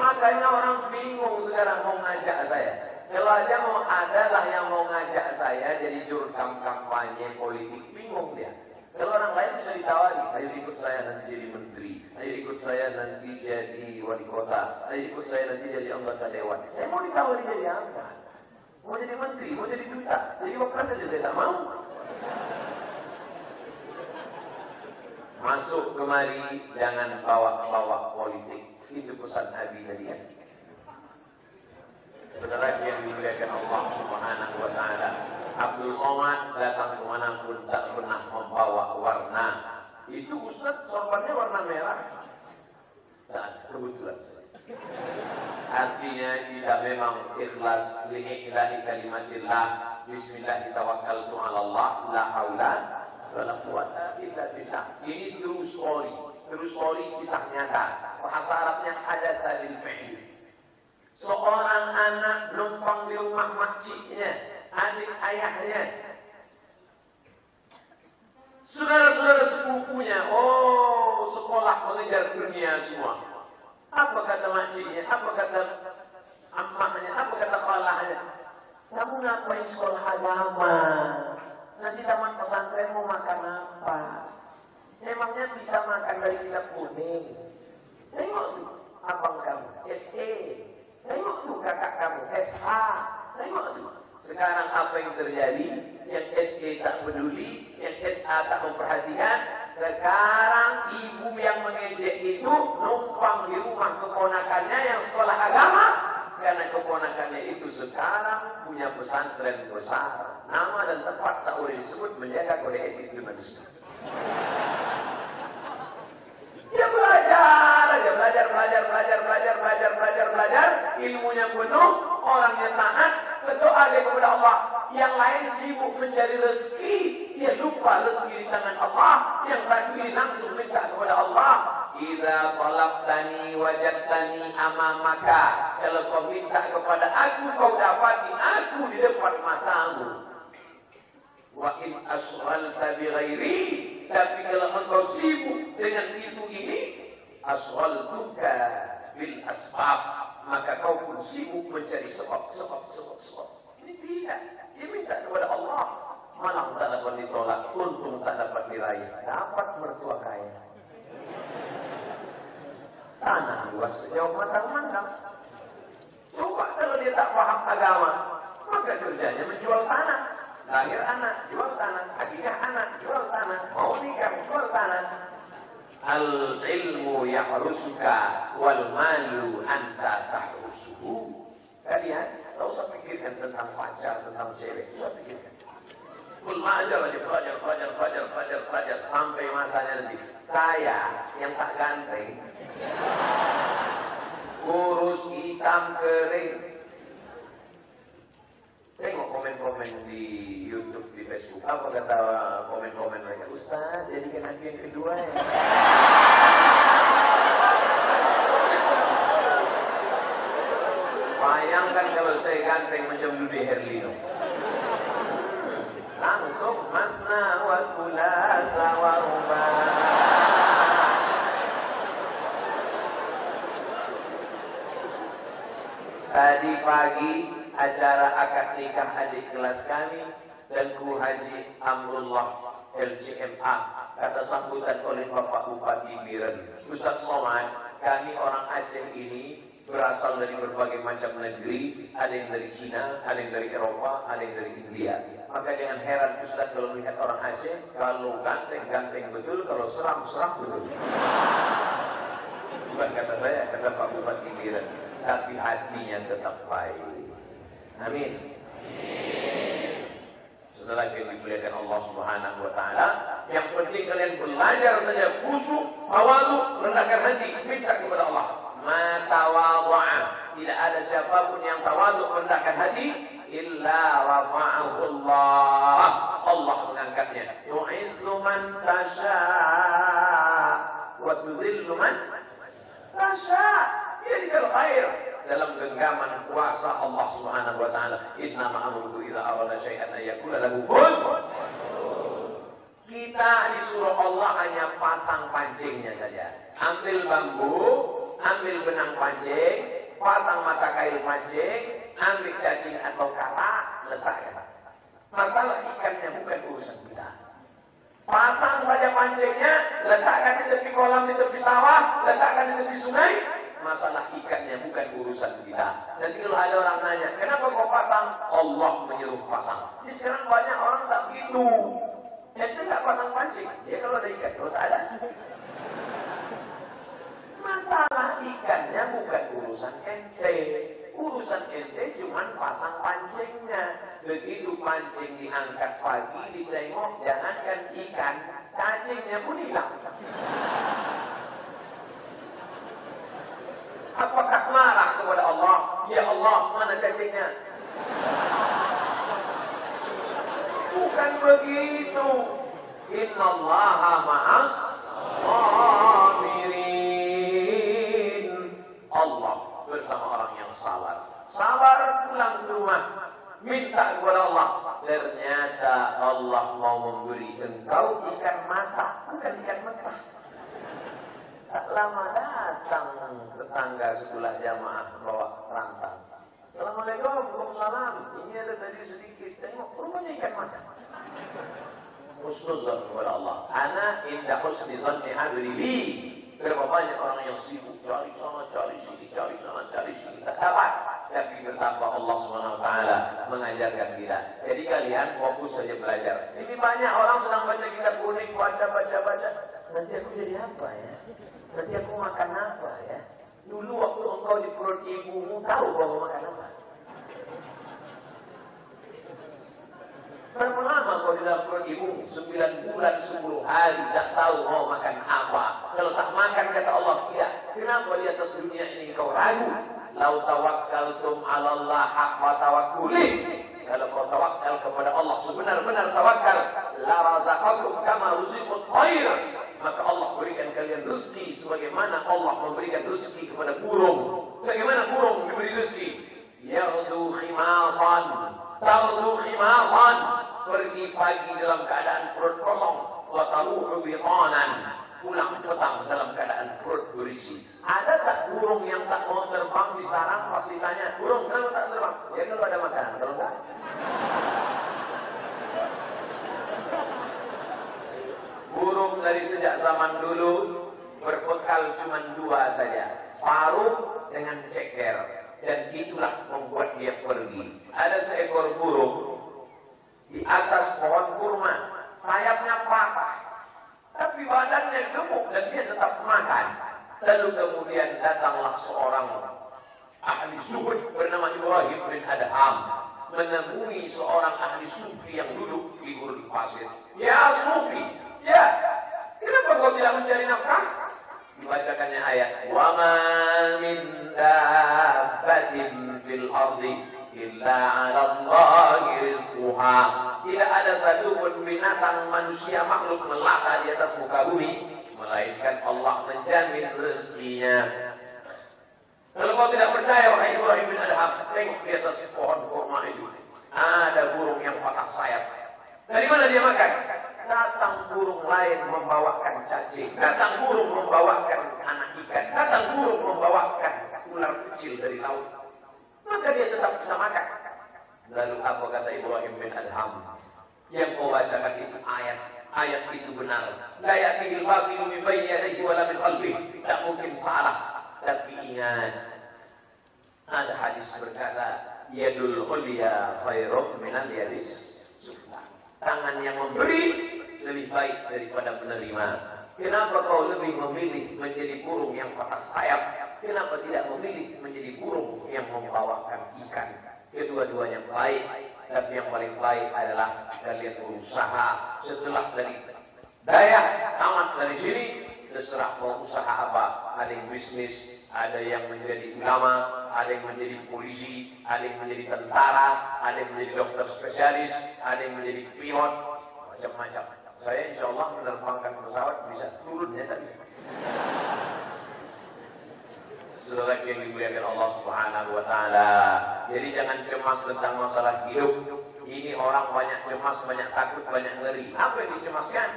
Makanya orang bingung sekarang mau ngajak saya. Kalau aja mau adalah yang mau ngajak saya jadi jurkam kampanye politik, bingung dia. Kalau orang lain bisa ditawari, ayo ikut saya nanti jadi menteri, ayo ikut saya nanti jadi wali kota, ayo ikut saya nanti jadi anggota dewan. Saya mau ditawari jadi apa? Mau jadi menteri, mau jadi duta, jadi wakil saja saya tak mau. Masuk kemari, jangan bawa-bawa politik. Itu pesan Nabi tadi ya. Saudara yang dimuliakan Allah Subhanahu wa taala, Abdul Somad datang kemanapun tak pernah membawa warna. Itu Ustaz sorbannya warna merah. Nah, kebetulan. Artinya tidak memang ikhlas li'ilahi kalimatillah. Bismillah tawakkaltu 'ala Allah, la haula wala quwwata illa billah. Ini true story. True story kisah nyata. Bahasa Arabnya hadatsa lil fi'li. Seorang anak numpang di rumah makciknya, adik ayahnya, saudara-saudara sepupunya, oh sekolah mengejar dunia semua. Apa kata makciknya, apa kata ammahnya, apa kata khalahnya? Kamu ngapain sekolah agama? Nanti tamat pesantren mau makan apa? Emangnya bisa makan dari kitab kuning? Tengok tuh, abang kamu, SE. Tengok tuh kakak kamu, SH. Tengok tuh. Sekarang apa yang terjadi? Yang SE tak peduli, yang SH tak memperhatikan. Sekarang ibu yang mengejek itu numpang di rumah keponakannya yang sekolah agama. Karena keponakannya itu sekarang punya pesantren besar. Nama dan tempat tak boleh disebut, menjaga kode etik jurnalistik. Dia belajar, ilmunya penuh, orangnya taat, berdoa dia kepada Allah. Yang lain sibuk mencari rezeki, dia lupa rezeki di tangan Allah. Yang satu ini langsung minta kepada Allah. Idza talabtani wajadtani amamaka. Kalau kau minta kepada aku, kau dapati aku di depan matamu. Wa in asghalta bi ghairi, tapi kalau engkau sibuk dengan itu ini, asghaltuka bil asbab, maka kau pun sibuk mencari sebab. Ini tidak, dia minta kepada Allah, malah tak dapat ditolak, untung tak dapat diraih, dapat mertua kaya, tanah luas sejauh matang-matang. Coba kalau dia tak paham agama, maka kerjanya menjual tanah. Lahir anak, jual tanah. Akikah anak, jual tanah. Mau nikah, jual tanah. Al-ilmu yahrusuka wal malu anta tahrusuhu. Kalian tak usah pikirkan tentang pacar, tentang cewek. Tak usah pikirkan. Belajar aja, belajar. Sampai masanya nanti. Saya yang tak ganteng. Kurus, hitam, kering. Tengok komen-komen di YouTube, di Facebook. Apa kata komen-komen mereka? Ustaz, jadikan aku yang kedua ya. Bayangkan kalau saya ganteng macam Dude Herlino. Langsung masna wa sulasa wa rubah. Tadi pagi acara akad nikah adik kelas kami dan Guru Haji Amrullah LCMA, kata sambutan oleh Bapak Bupati Biren, Ustaz Somad, kami orang Aceh ini berasal dari berbagai macam negeri, ada yang dari Cina, ada yang dari Eropa, ada yang dari India. Maka jangan heran Ustaz kalau melihat orang Aceh, kalau ganteng betul, kalau seram betul. Bukan kata saya, kata Pak Bupati Biren, tapi hatinya tetap baik. Amin. Saudara yang dimuliakan Allah Subhanahu wa taala, yang penting kalian belajar saja khusyuk, tawadhu, rendahkan hati, minta kepada Allah. Ma tawadhu'a, tidak ada siapapun yang tawadhu merendahkan hati illa rafa'ahu Allah. Allah mengangkatnya. Yu'izzu man tasha wa tudhillu man tasha. Jadi khair dalam genggaman kuasa Allah Subhanahu wa taala. Innama amruhu idza arada syai'an ayaqula lahu kun. Kita disuruh Allah hanya pasang pancingnya saja. Ambil bambu, ambil benang pancing, pasang mata kail pancing, ambil cacing atau kala, letakkan. Masalah ikannya bukan urusan kita. Pasang saja pancingnya, letakkan di tepi kolam, di tepi sawah, letakkan di tepi sungai. Masalah ikannya bukan urusan kita. Nanti kalau ada orang nanya, kenapa kau pasang? Allah menyuruh pasang. Jadi sekarang banyak orang tak begitu. Ente nggak pasang pancing, dia kalau ada ikan, kalau tak ada. Masalah ikannya bukan urusan ente. Urusan ente cuma pasang pancingnya. Begitu pancing diangkat pagi, ditengok, jangankan ikan, cacingnya pun hilang. Apakah marah kepada Allah? Ya Allah, mana cacingnya? Bukan begitu. Innallaha ma'as sabirin. Allah bersama orang yang sabar. Sabar pulang ke rumah, minta kepada Allah. Ternyata Allah mau memberi engkau ikan masak, bukan ikan mentah. Tak lama datang tetangga sebelah jamaah bawa rantang. Assalamualaikum, waalaikumsalam. Ini ada tadi sedikit. Tengok, rupanya ikan masak. Husnuzan kepada Allah. Ana indah husni zanni abdi bi. Berapa banyak orang yang sibuk cari sana, cari sini, cari sana, cari sini, tak dapat. Tapi betapa Allah SWT mengajarkan kita. Jadi kalian fokus saja belajar. Ini banyak orang sedang baca kitab kuning, baca. Nanti aku jadi apa ya? Nanti aku makan apa ya? Dulu waktu engkau di perut ibumu tahu bahwa makan apa? Berapa lama kau di dalam perut ibumu? 9 bulan 10 hari tak tahu mau makan apa. Kalau tak makan kata Allah tidak. Kenapa di atas dunia ini kau ragu? Lau tawakkaltum 'ala Allah haqqa tawakkuli. Kalau kau tawakal kepada Allah sebenar-benar tawakal, la razaqakum kama ruziqut thair. Maka Allah berikan kalian rezeki sebagaimana Allah memberikan rezeki kepada burung. Bagaimana burung diberi rezeki? Yardu khimasan, tardu khimasan. Pergi pagi dalam keadaan perut kosong, wa taruhu bitanan. Pulang petang dalam keadaan perut berisi. Ada tak burung yang tak mau terbang di sarang? Pasti tanya, burung kenapa tak terbang? Ya kalau ada makanan, kalau enggak. Burung dari sejak zaman dulu berbekal cuma 2 saja, paruh dengan ceker, dan itulah membuat dia pergi. Ada seekor burung di atas pohon kurma, sayapnya patah, tapi badannya gemuk dan dia tetap makan. Lalu kemudian datanglah seorang ahli zuhud bernama Ibrahim bin Adham menemui seorang ahli sufi yang duduk di gurun pasir. Ya sufi, ya, kenapa kau tidak mencari nafkah? Dibacakannya ayat, wa ma min dabbatin fil ardi illa 'ala Allahi rizquha. Tidak ada satu pun binatang manusia makhluk melata di atas muka bumi melainkan Allah menjamin rezekinya. Kalau kau tidak percaya, wahai Ibrahim bin Adham, tengok di atas pohon kurma itu ada burung yang patah sayap. Dari mana dia makan? Datang burung lain membawakan cacing, datang burung membawakan anak ikan, datang burung membawakan ular kecil dari laut. Maka dia tetap bisa makan. Lalu apa kata Ibrahim bin Adham? Yang kau bacakan itu ayat itu benar. La ya'tihil batilu min bayni yadayhi wa la min khalfihi. Tak mungkin salah. Tapi ingat, ada hadis berkata, yadul ulya khairun minal yadis sufla. Tangan yang memberi lebih baik daripada penerima. Kenapa kau lebih memilih menjadi burung yang patah sayap? Kenapa tidak memilih menjadi burung yang membawakan ikan? Kedua-duanya baik, tapi yang paling baik adalah kalian berusaha. Setelah dari daya tamat dari sini, terserah mau usaha apa. Ada yang bisnis, ada yang menjadi ulama, ada yang menjadi polisi, ada yang menjadi tentara, ada yang menjadi dokter spesialis, ada yang menjadi pilot, macam-macam. Saya insya Allah menerbangkan pesawat bisa turun ya tadi. Saudara yang dimuliakan Allah Subhanahu wa taala. Jadi jangan cemas tentang masalah hidup. Ini orang banyak cemas, banyak takut, banyak ngeri. Apa yang dicemaskan?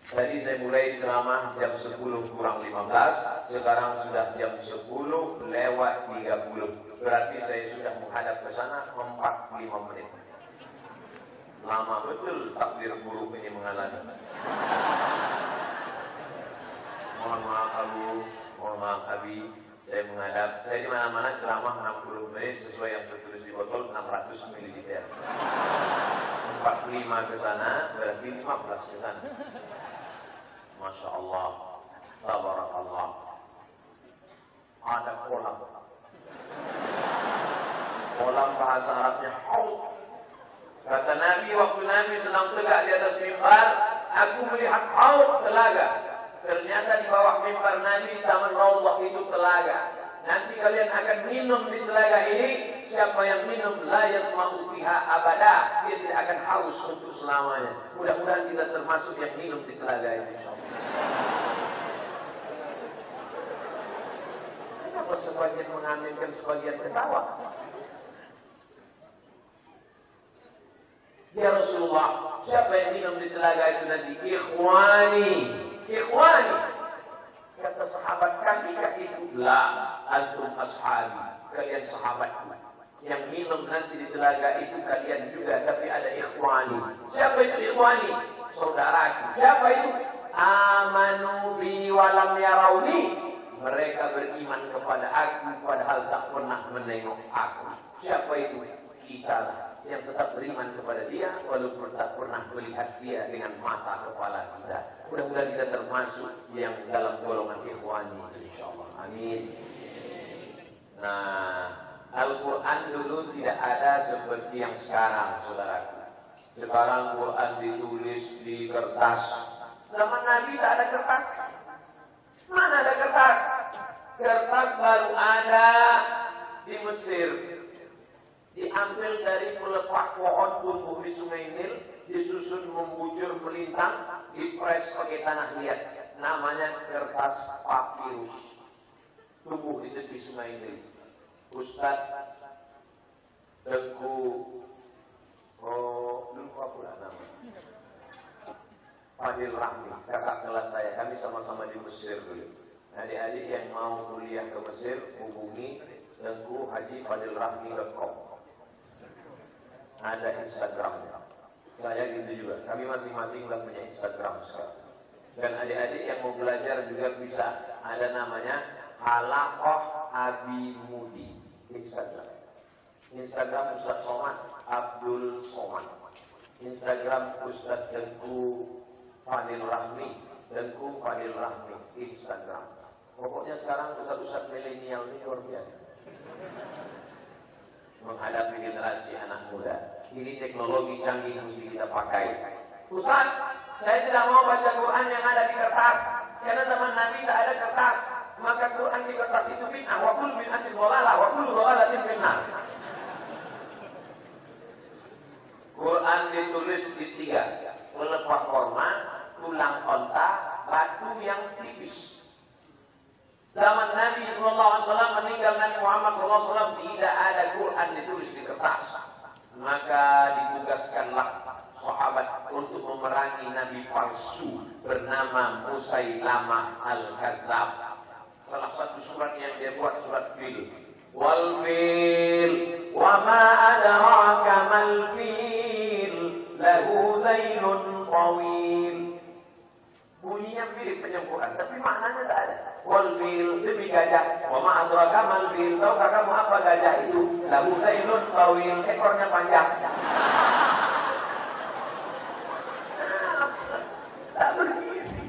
Tadi saya mulai ceramah jam 10 kurang 15, sekarang sudah jam 10 lewat 30. Berarti saya sudah menghadap ke sana 45 menit. Lama betul takbir buruk ini mengalami. Mohon maaf Abu, mohon maaf Abi, saya menghadap. Saya di mana-mana ceramah 60 menit sesuai yang tertulis di botol 600 ml. 45 ke sana, berarti 15 ke sana. Masya Allah, tabarakallah. Ada kolam. Kolam bahasa Arabnya haud. Kata Nabi, waktu Nabi sedang tegak di atas mimbar, aku melihat haud, telaga. Ternyata di bawah mimbar Nabi di Taman Raudhah itu telaga. Nanti kalian akan minum di telaga ini. Siapa yang minum la yasma'u fiha abada, dia tidak akan haus untuk selamanya. Mudah-mudahan kita termasuk yang minum di telaga itu, insyaallah. Kenapa sebagian mengaminkan, sebagian ketawa? Ya Rasulullah, siapa yang minum di telaga itu nanti? Ikhwani, ikhwani. Kata sahabat kami itu, la antum ashabi, kalian sahabatku. Yang minum nanti di telaga itu kalian juga, tapi ada ikhwani. Siapa itu ikhwani? Saudaraku. Siapa itu? Amanu bi walam yarawni. Mereka beriman kepada aku padahal tak pernah menengok aku. Siapa itu? Kita lah yang tetap beriman kepada dia walaupun tak pernah melihat dia dengan mata kepala kita. Mudah-mudahan kita termasuk yang dalam golongan ikhwani itu, insyaallah. Amin. Nah, Al-Quran dulu tidak ada seperti yang sekarang, saudaraku. Sekarang Quran ditulis di kertas. Zaman Nabi tak ada kertas. Mana ada kertas? Kertas baru ada di Mesir. Diambil dari pelepah pohon tumbuh di Sungai Nil, disusun membujur melintang, dipres pakai tanah liat. Namanya kertas papirus. Tumbuh di tepi Sungai Nil. Ustaz Tengku lupa pula nama, Fadil Rahmi, kakak kelas saya. Kami sama-sama di Mesir dulu. Adik-adik yang mau kuliah ke Mesir hubungi Tengku Haji Fadil Rahmi.com. Ada Instagramnya. Saya gitu juga. Kami masing-masing sudah punya Instagram sekarang. Dan adik-adik yang mau belajar juga bisa. Ada namanya Halaqah Abi Mudi. Instagram Ustaz Somad Abdul Somad. Instagram Ustaz Tengku Fadil Rahmi. Tengku Fadil Rahmi. Instagram. Pokoknya sekarang Ustaz-Ustaz milenial ini luar biasa menghadapi generasi anak muda. Ini teknologi canggih mesti kita pakai. Ustaz, saya tidak mau baca Quran yang ada di kertas, karena zaman Nabi tak ada kertas. Maka Quran di kertas itu bid'ah, wa kullu bid'atin dhalalah, wa kullu dhalalatin finnar. Quran ditulis di 3, pelepah korma, tulang onta, batu yang tipis. Zaman Nabi SAW meninggal, Nabi Muhammad SAW tidak ada Quran ditulis di kertas. Maka ditugaskanlah sahabat untuk memerangi Nabi palsu bernama Musailamah Al-Kadzab. Salah satu surat yang dia buat surat fil. Wal fil, wa ma adraka mal fil, lahu dhailun tawil. Bunyinya mirip macam Quran, tapi maknanya tak ada. Wal fil, demi gajah. Wa ma adraka mal fil, tahukah kamu apa gajah itu? Lahu dhailun tawil, ekornya panjang. Tak bergizi.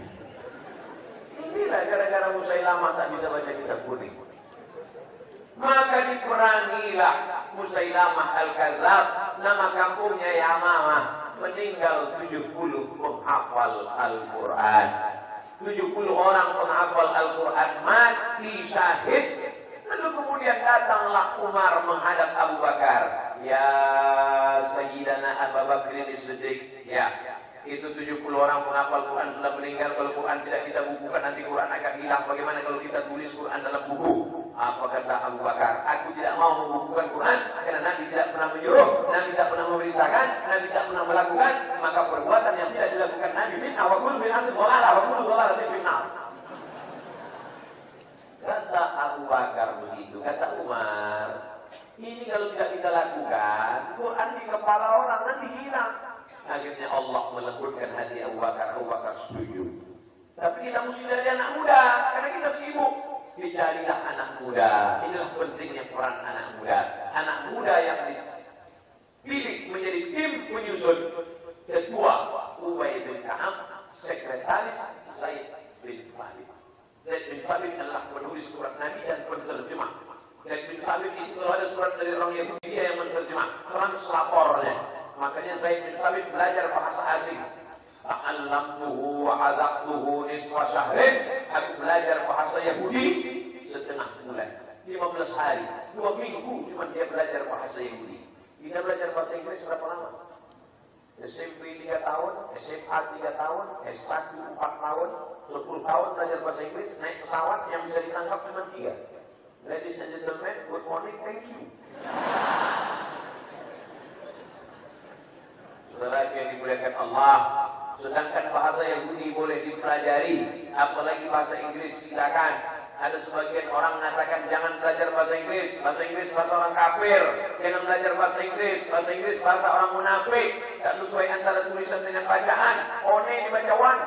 Inilah gara-gara Musailamah tak bisa baca kitab kuning. Maka diperangilah Musailamah Al-Kadzab. Nama kampungnya Yamamah. Meninggal 70 penghafal Al-Quran. 70 orang penghafal Al-Quran mati syahid. Lalu kemudian datanglah Umar menghadap Abu Bakar. Ya Sayyidana Abu Bakar As-Siddiq. Ya, itu 70 orang penghafal Quran sudah meninggal. Kalau Quran tidak kita bukukan, nanti Quran akan hilang. Bagaimana kalau kita tulis Quran dalam buku? Apa kata Abu Bakar? Aku tidak mau membukukan Quran karena Nabi tidak pernah menyuruh. Nabi tak pernah memerintahkan, Nabi tak pernah melakukan, maka perbuatan yang tidak dilakukan Nabi bid'ah wa kullu bid'atin dhalalah wa kullu dhalalatin finnar. Kata Abu Bakar begitu, kata Umar, ini kalau tidak kita lakukan, Quran di kepala orang nanti hilang. Akhirnya Allah melembutkan hati Abu Bakar setuju. Tapi kita mesti dari anak muda, karena kita sibuk. Dicarilah anak muda. Inilah pentingnya peran anak muda. Anak muda yang dipilih menjadi tim penyusun. Ketua Ubay bin Ka'ab, sekretaris Zaid bin Sabit. Zaid bin Sabit adalah penulis surat Nabi dan penerjemah. Zaid bin Sabit itu kalau ada surat dari orang Yahudi dia yang menerjemah, translatornya. Makanya Zaid bin Sabit belajar bahasa asing. Ta'allamtuhu wa 'adaqtuhu nisfa syahrin. Aku belajar bahasa Yahudi setengah bulan, 15 hari, 2 minggu cuma dia belajar bahasa Yahudi. Kita belajar bahasa Inggris berapa lama? SMP 3 tahun, SMA 3 tahun, S1 4 tahun, 10 tahun belajar bahasa Inggris. Naik pesawat yang bisa ditangkap cuma 3. Ladies and gentlemen, good morning, thank you. Saudara yang dimuliakan Allah, sedangkan bahasa Yahudi boleh dipelajari, apalagi bahasa Inggris silakan. Ada sebagian orang mengatakan jangan belajar bahasa Inggris bahasa orang kafir, jangan belajar bahasa Inggris bahasa orang munafik, tak sesuai antara tulisan dengan bacaan, one dibaca wan.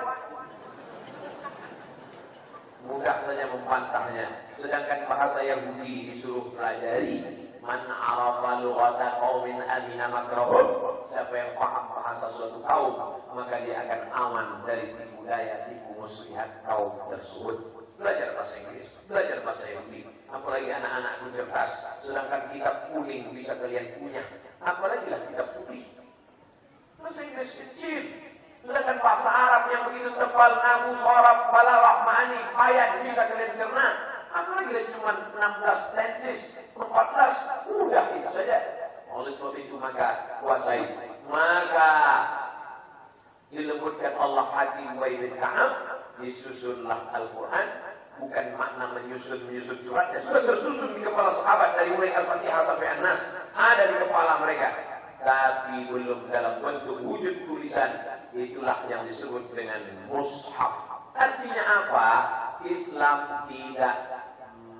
Mudah saja membantahnya. Sedangkan bahasa Yahudi disuruh pelajari. Man arafa lughata qaumin amina makrahum. Siapa yang paham bahasa suatu kaum, maka dia akan aman dari tipu daya, tipu muslihat kaum tersebut. Belajar bahasa Inggris, belajar bahasa Yahudi. Apalagi anak-anakku cerdas. Sedangkan kitab kuning bisa kalian punya, apalagi lah kitab putih. Bahasa Inggris kecil. Sedangkan bahasa Arab yang begitu tebal, nahu, sorab, balawah, ma'ani, payah, bisa kalian cerna. Apalagi cuma 16 tenses, 14, udah itu saja. Oleh sebab itu maka kuasai. Maka dilembutkan Allah hati Ubay bin Ka'ab, disusunlah Al-Quran. Bukan makna menyusun suratnya, sudah tersusun di kepala sahabat dari mulai Al-Fatihah sampai An-Nas, ada di kepala mereka. Tapi belum dalam bentuk wujud tulisan. Itulah yang disebut dengan mushaf. Artinya apa? Islam tidak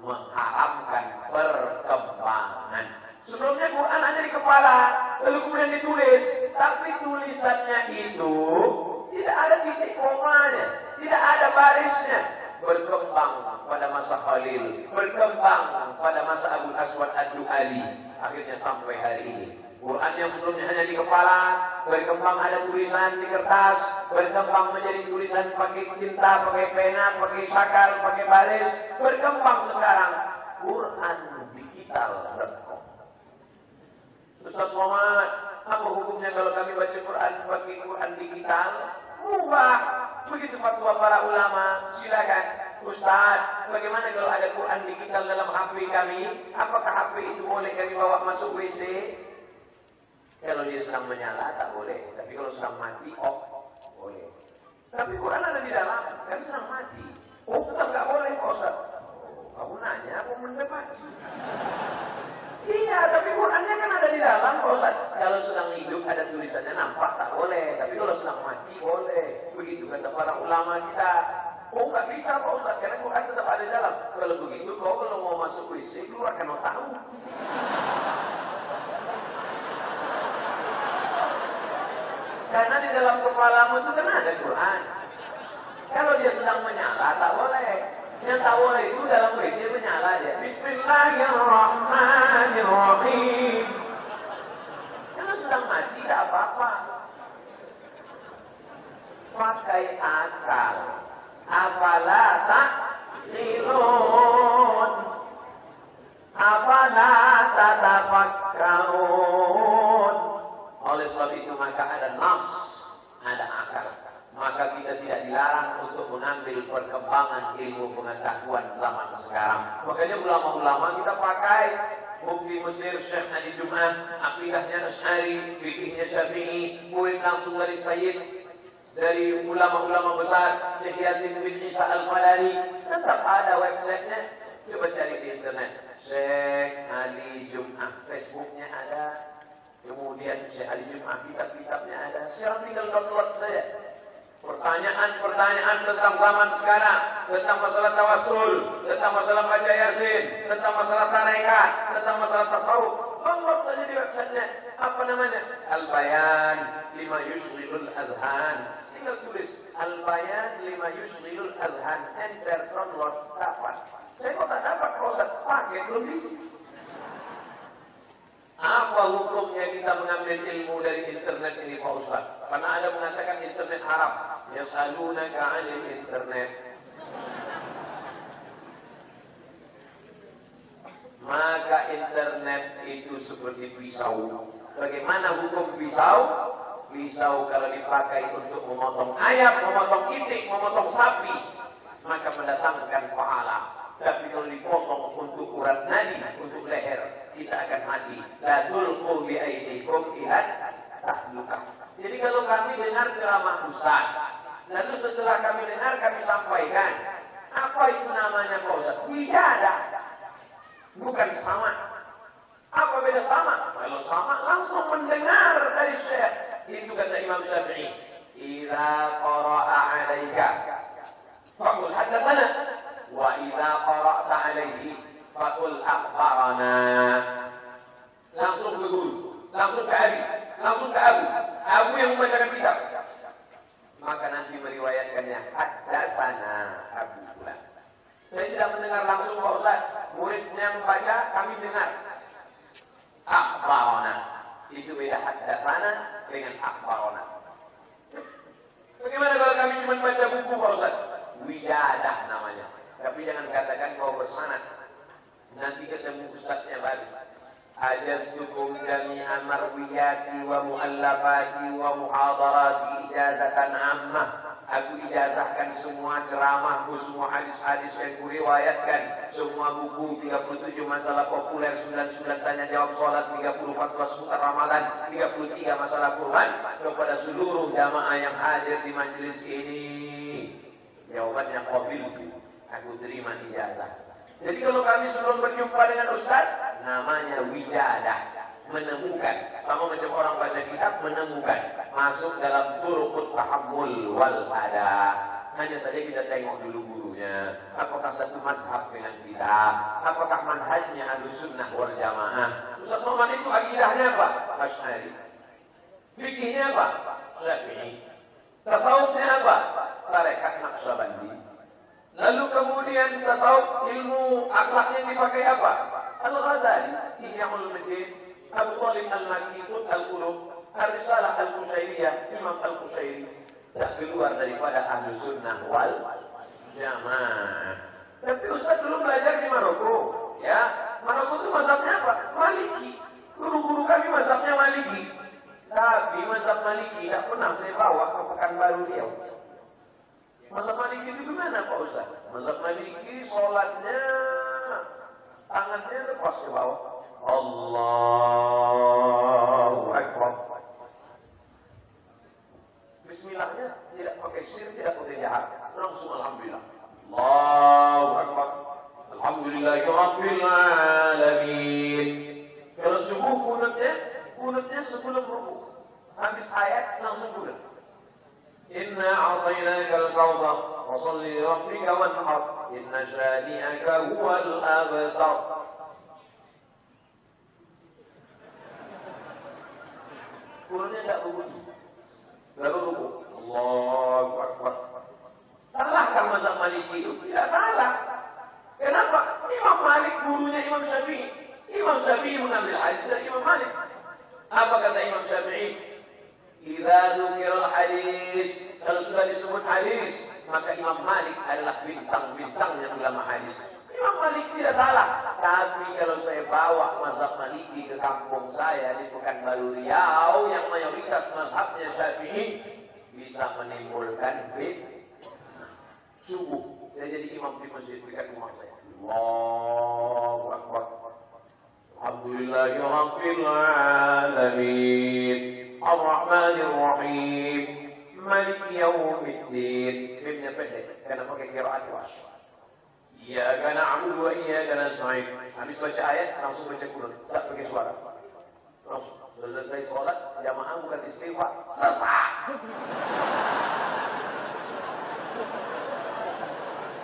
mengharamkan perkembangan. Sebelumnya Quran hanya di kepala, lalu kemudian ditulis. Tapi tulisannya itu tidak ada titik komanya, tidak ada barisnya. Berkembang pada masa Khalil, berkembang pada masa Abu Aswad Ad-Du'ali, akhirnya sampai hari ini. Quran yang sebelumnya hanya di kepala, berkembang ada tulisan di kertas, berkembang menjadi tulisan pakai tinta, pakai pena, pakai sakal, pakai baris, berkembang sekarang Quran digital. Ustaz Somad, apa hukumnya kalau kami baca Quran pakai Quran digital? Mubah. Begitu fatwa para ulama. Silakan. Ustaz, bagaimana kalau ada Quran digital dalam HP kami? Apakah HP itu boleh kami bawa masuk WC? Kalau dia sedang menyala tak boleh, tapi kalau sedang mati off boleh. Tapi Quran ada di dalam, kan sedang mati. Oh, tetap nggak boleh, Pak Ustaz. Kamu nanya, aku mendebat. Iya, tapi Qurannya kan ada di dalam, Pak Ustaz. Kalau sedang hidup ada tulisannya nampak tak boleh, tapi kalau sedang mati boleh. Begitu kata para ulama kita. Oh, nggak bisa, Pak Ustaz, karena Quran tetap ada di dalam. Kalau begitu, kau kalau mau masuk WC keluarkan otakmu. Karena di dalam kepalamu itu kan ada Quran. Kalau dia sedang menyala, tak boleh. Yang tak boleh itu dalam WC menyala dia. Bismillahirrahmanirrahim. Kalau sedang mati, tak apa-apa. Pakai akal. Afala ta'qilun. Afala tatafakkarun. Oleh sebab itu maka ada nas, ada akal. Maka kita tidak dilarang untuk mengambil perkembangan ilmu pengetahuan zaman sekarang. Makanya ulama-ulama kita pakai Mufti Mesir Syekh Ali Jum'ah, aqidahnya Asy'ari, fikihnya Syafi'i, murid langsung dari Sayyid, dari ulama-ulama besar Syekh Yasin bin Isa Al-Fadani. Tetap ada websitenya. Coba cari di internet Syekh Ali Jum'ah, Facebooknya ada, Kemudian Syekh Ali Jum'ah kitab-kitabnya ada. Sekarang tinggal download saja. Pertanyaan-pertanyaan tentang zaman sekarang, tentang masalah tawassul, tentang masalah baca Yasin, tentang masalah tarekat, tentang masalah tasawuf. Download saja di websitenya. Apa namanya? Al-Bayan lima yushghilul adhan. Tinggal tulis Al-Bayan lima yushghilul adhan. Enter, download, dapat. Saya kok tak dapat Pak Ustaz? Pakai belum diisi. Apa hukumnya kita mengambil ilmu dari internet ini Pak Ustaz? Karena ada mengatakan internet haram. Yas'alunaka 'anil internet. Maka internet itu seperti pisau. Bagaimana hukum pisau? Pisau kalau dipakai untuk memotong ayam, memotong itik, memotong sapi, maka mendatangkan pahala. Tapi kalau dipotong untuk urat nadi, untuk leher, kita akan mati. La tulqu bi aydikum ila tahlukah. Jadi kalau kami dengar ceramah ustaz, lalu setelah kami dengar kami sampaikan, apa itu namanya Pak Ustaz? Wijadah. Bukan sama. Apa beda sama? Kalau sama langsung mendengar dari Syekh. Itu kata Imam Syafi'i. Idza qara'a 'alaika faqul hadatsana wa idza qara'ta 'alaihi faqul akhbarana. Langsung ke guru, langsung ke Abi, langsung ke Abu. Abu yang membacakan kitab. Maka nanti meriwayatkannya hadatsana Abu Fulan. Saya tidak mendengar langsung Pak Ustaz. Muridnya membaca, kami dengar. Akhbarana. Itu beda hadatsana dengan akhbarana. Bagaimana kalau kami cuma baca buku Pak Ustaz? Wijadah namanya. Tapi jangan katakan kau bersanad. Nanti ketemu ustaznya baru. Ajaztukum jami'a marwiyati wa mu'allafati wa muhadarati ijazatan ammah. Aku ijazahkan semua ceramahku, semua hadis-hadis yang kuriwayatkan, semua buku 37 masalah populer, 99 tanya jawab salat, 30 fatwa seputar Ramadan, 33 masalah Quran kepada seluruh jamaah yang hadir di majelis ini. Jawabannya qabiltu. Aku terima ijazah. Jadi kalau kami sebelum berjumpa dengan ustaz, namanya wijadah, menemukan. Sama macam orang baca kitab, menemukan. Masuk dalam turuqut tahammul wal ada. Hanya saja kita tengok dulu gurunya. Apakah satu mazhab dengan kita? Apakah manhajnya Ahlussunnah wal Jamaah? Ustaz Somad itu akidahnya apa? Asy'ari. Fikihnya apa? Syafi'i. Tasawufnya apa? Tarekat Naqsyabandi. Lalu kemudian tasawuf, ilmu akhlaknya dipakai apa? Al-Ghazali, Ihya Ulumuddin, Abu Talib Al-Makki, Al-Qulub, Ar-Risalah Al-Qusairiyah, Imam Al-Qusairi. Tak keluar daripada Ahlussunnah wal Jamaah. Tapi Ustaz dulu belajar di Maroko. Ya, Maroko itu mazhabnya apa? Maliki. Guru-guru kami mazhabnya Maliki. Tapi mazhab Maliki tidak pernah saya bawa ke Pekanbaru Riau. Mazhab Maliki itu gimana Pak Ustaz? Mazhab Maliki sholatnya tangannya lepas ke bawah. Allahu Akbar. Bismillahnya tidak pakai sir, tidak pakai jahar. Langsung Alhamdulillah. Allahu Akbar. Alhamdulillahirabbil alamin. Kalau subuh kunutnya sebelum rukuk. Habis ayat langsung kunut. Inna a'tainakal kautsar wa shalli li rabbika wanhar inna shani'aka huwal abtar. Kunutnya tidak berbunyi. Lalu rukuk. Allahu Akbar. Salah kan mazhab Maliki itu? Tidak salah. Kenapa? Imam Malik gurunya Imam Syafi'i. Imam Syafi'i mengambil hadis dari Imam Malik. Apa kata Imam Syafi'i? Idza dzukirul hadis, kalau sudah disebut hadis, maka Imam Malik adalah bintang-bintangnya ulama hadis. Imam Malik tidak salah. Tapi kalau saya bawa mazhab Maliki ke kampung saya di Pekanbaru Riau yang mayoritas mazhabnya Syafi'i, bisa menimbulkan fitnah. Subuh saya jadi imam di masjid dekat rumah saya. Allahu Akbar. Alhamdulillahirabbil alamin. Ar-Rahmanir Rahim. Maliki Yaumiddin. Filmnya pendek karena pakai qiraat wash. Iyyaka na'budu wa iyyaka nasta'in. Habis baca ayat langsung baca Quran, tak pakai suara. Langsung Selesai sholat, jamaah bukan istighfar, sesak.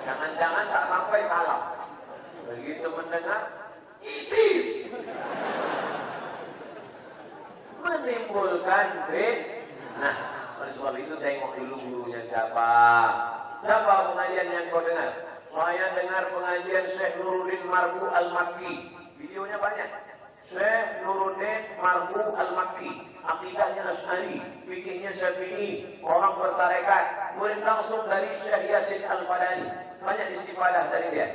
Jangan-jangan tak sampai salam. Begitu mendengar, ISIS. Menimbulkan fitnah. Oleh sebab itu tengok dulu gurunya siapa. Siapa pengajian yang kau dengar? Saya dengar pengajian Syekh Nuruddin Marbu Al-Makki. Videonya banyak. Syekh Nuruddin Marbu Al-Makki. Akidahnya Asy'ari, fikihnya Syafi'i, orang bertarekat. Murid langsung dari Syekh Yasin Al-Fadani. Banyak istifadah dari dia.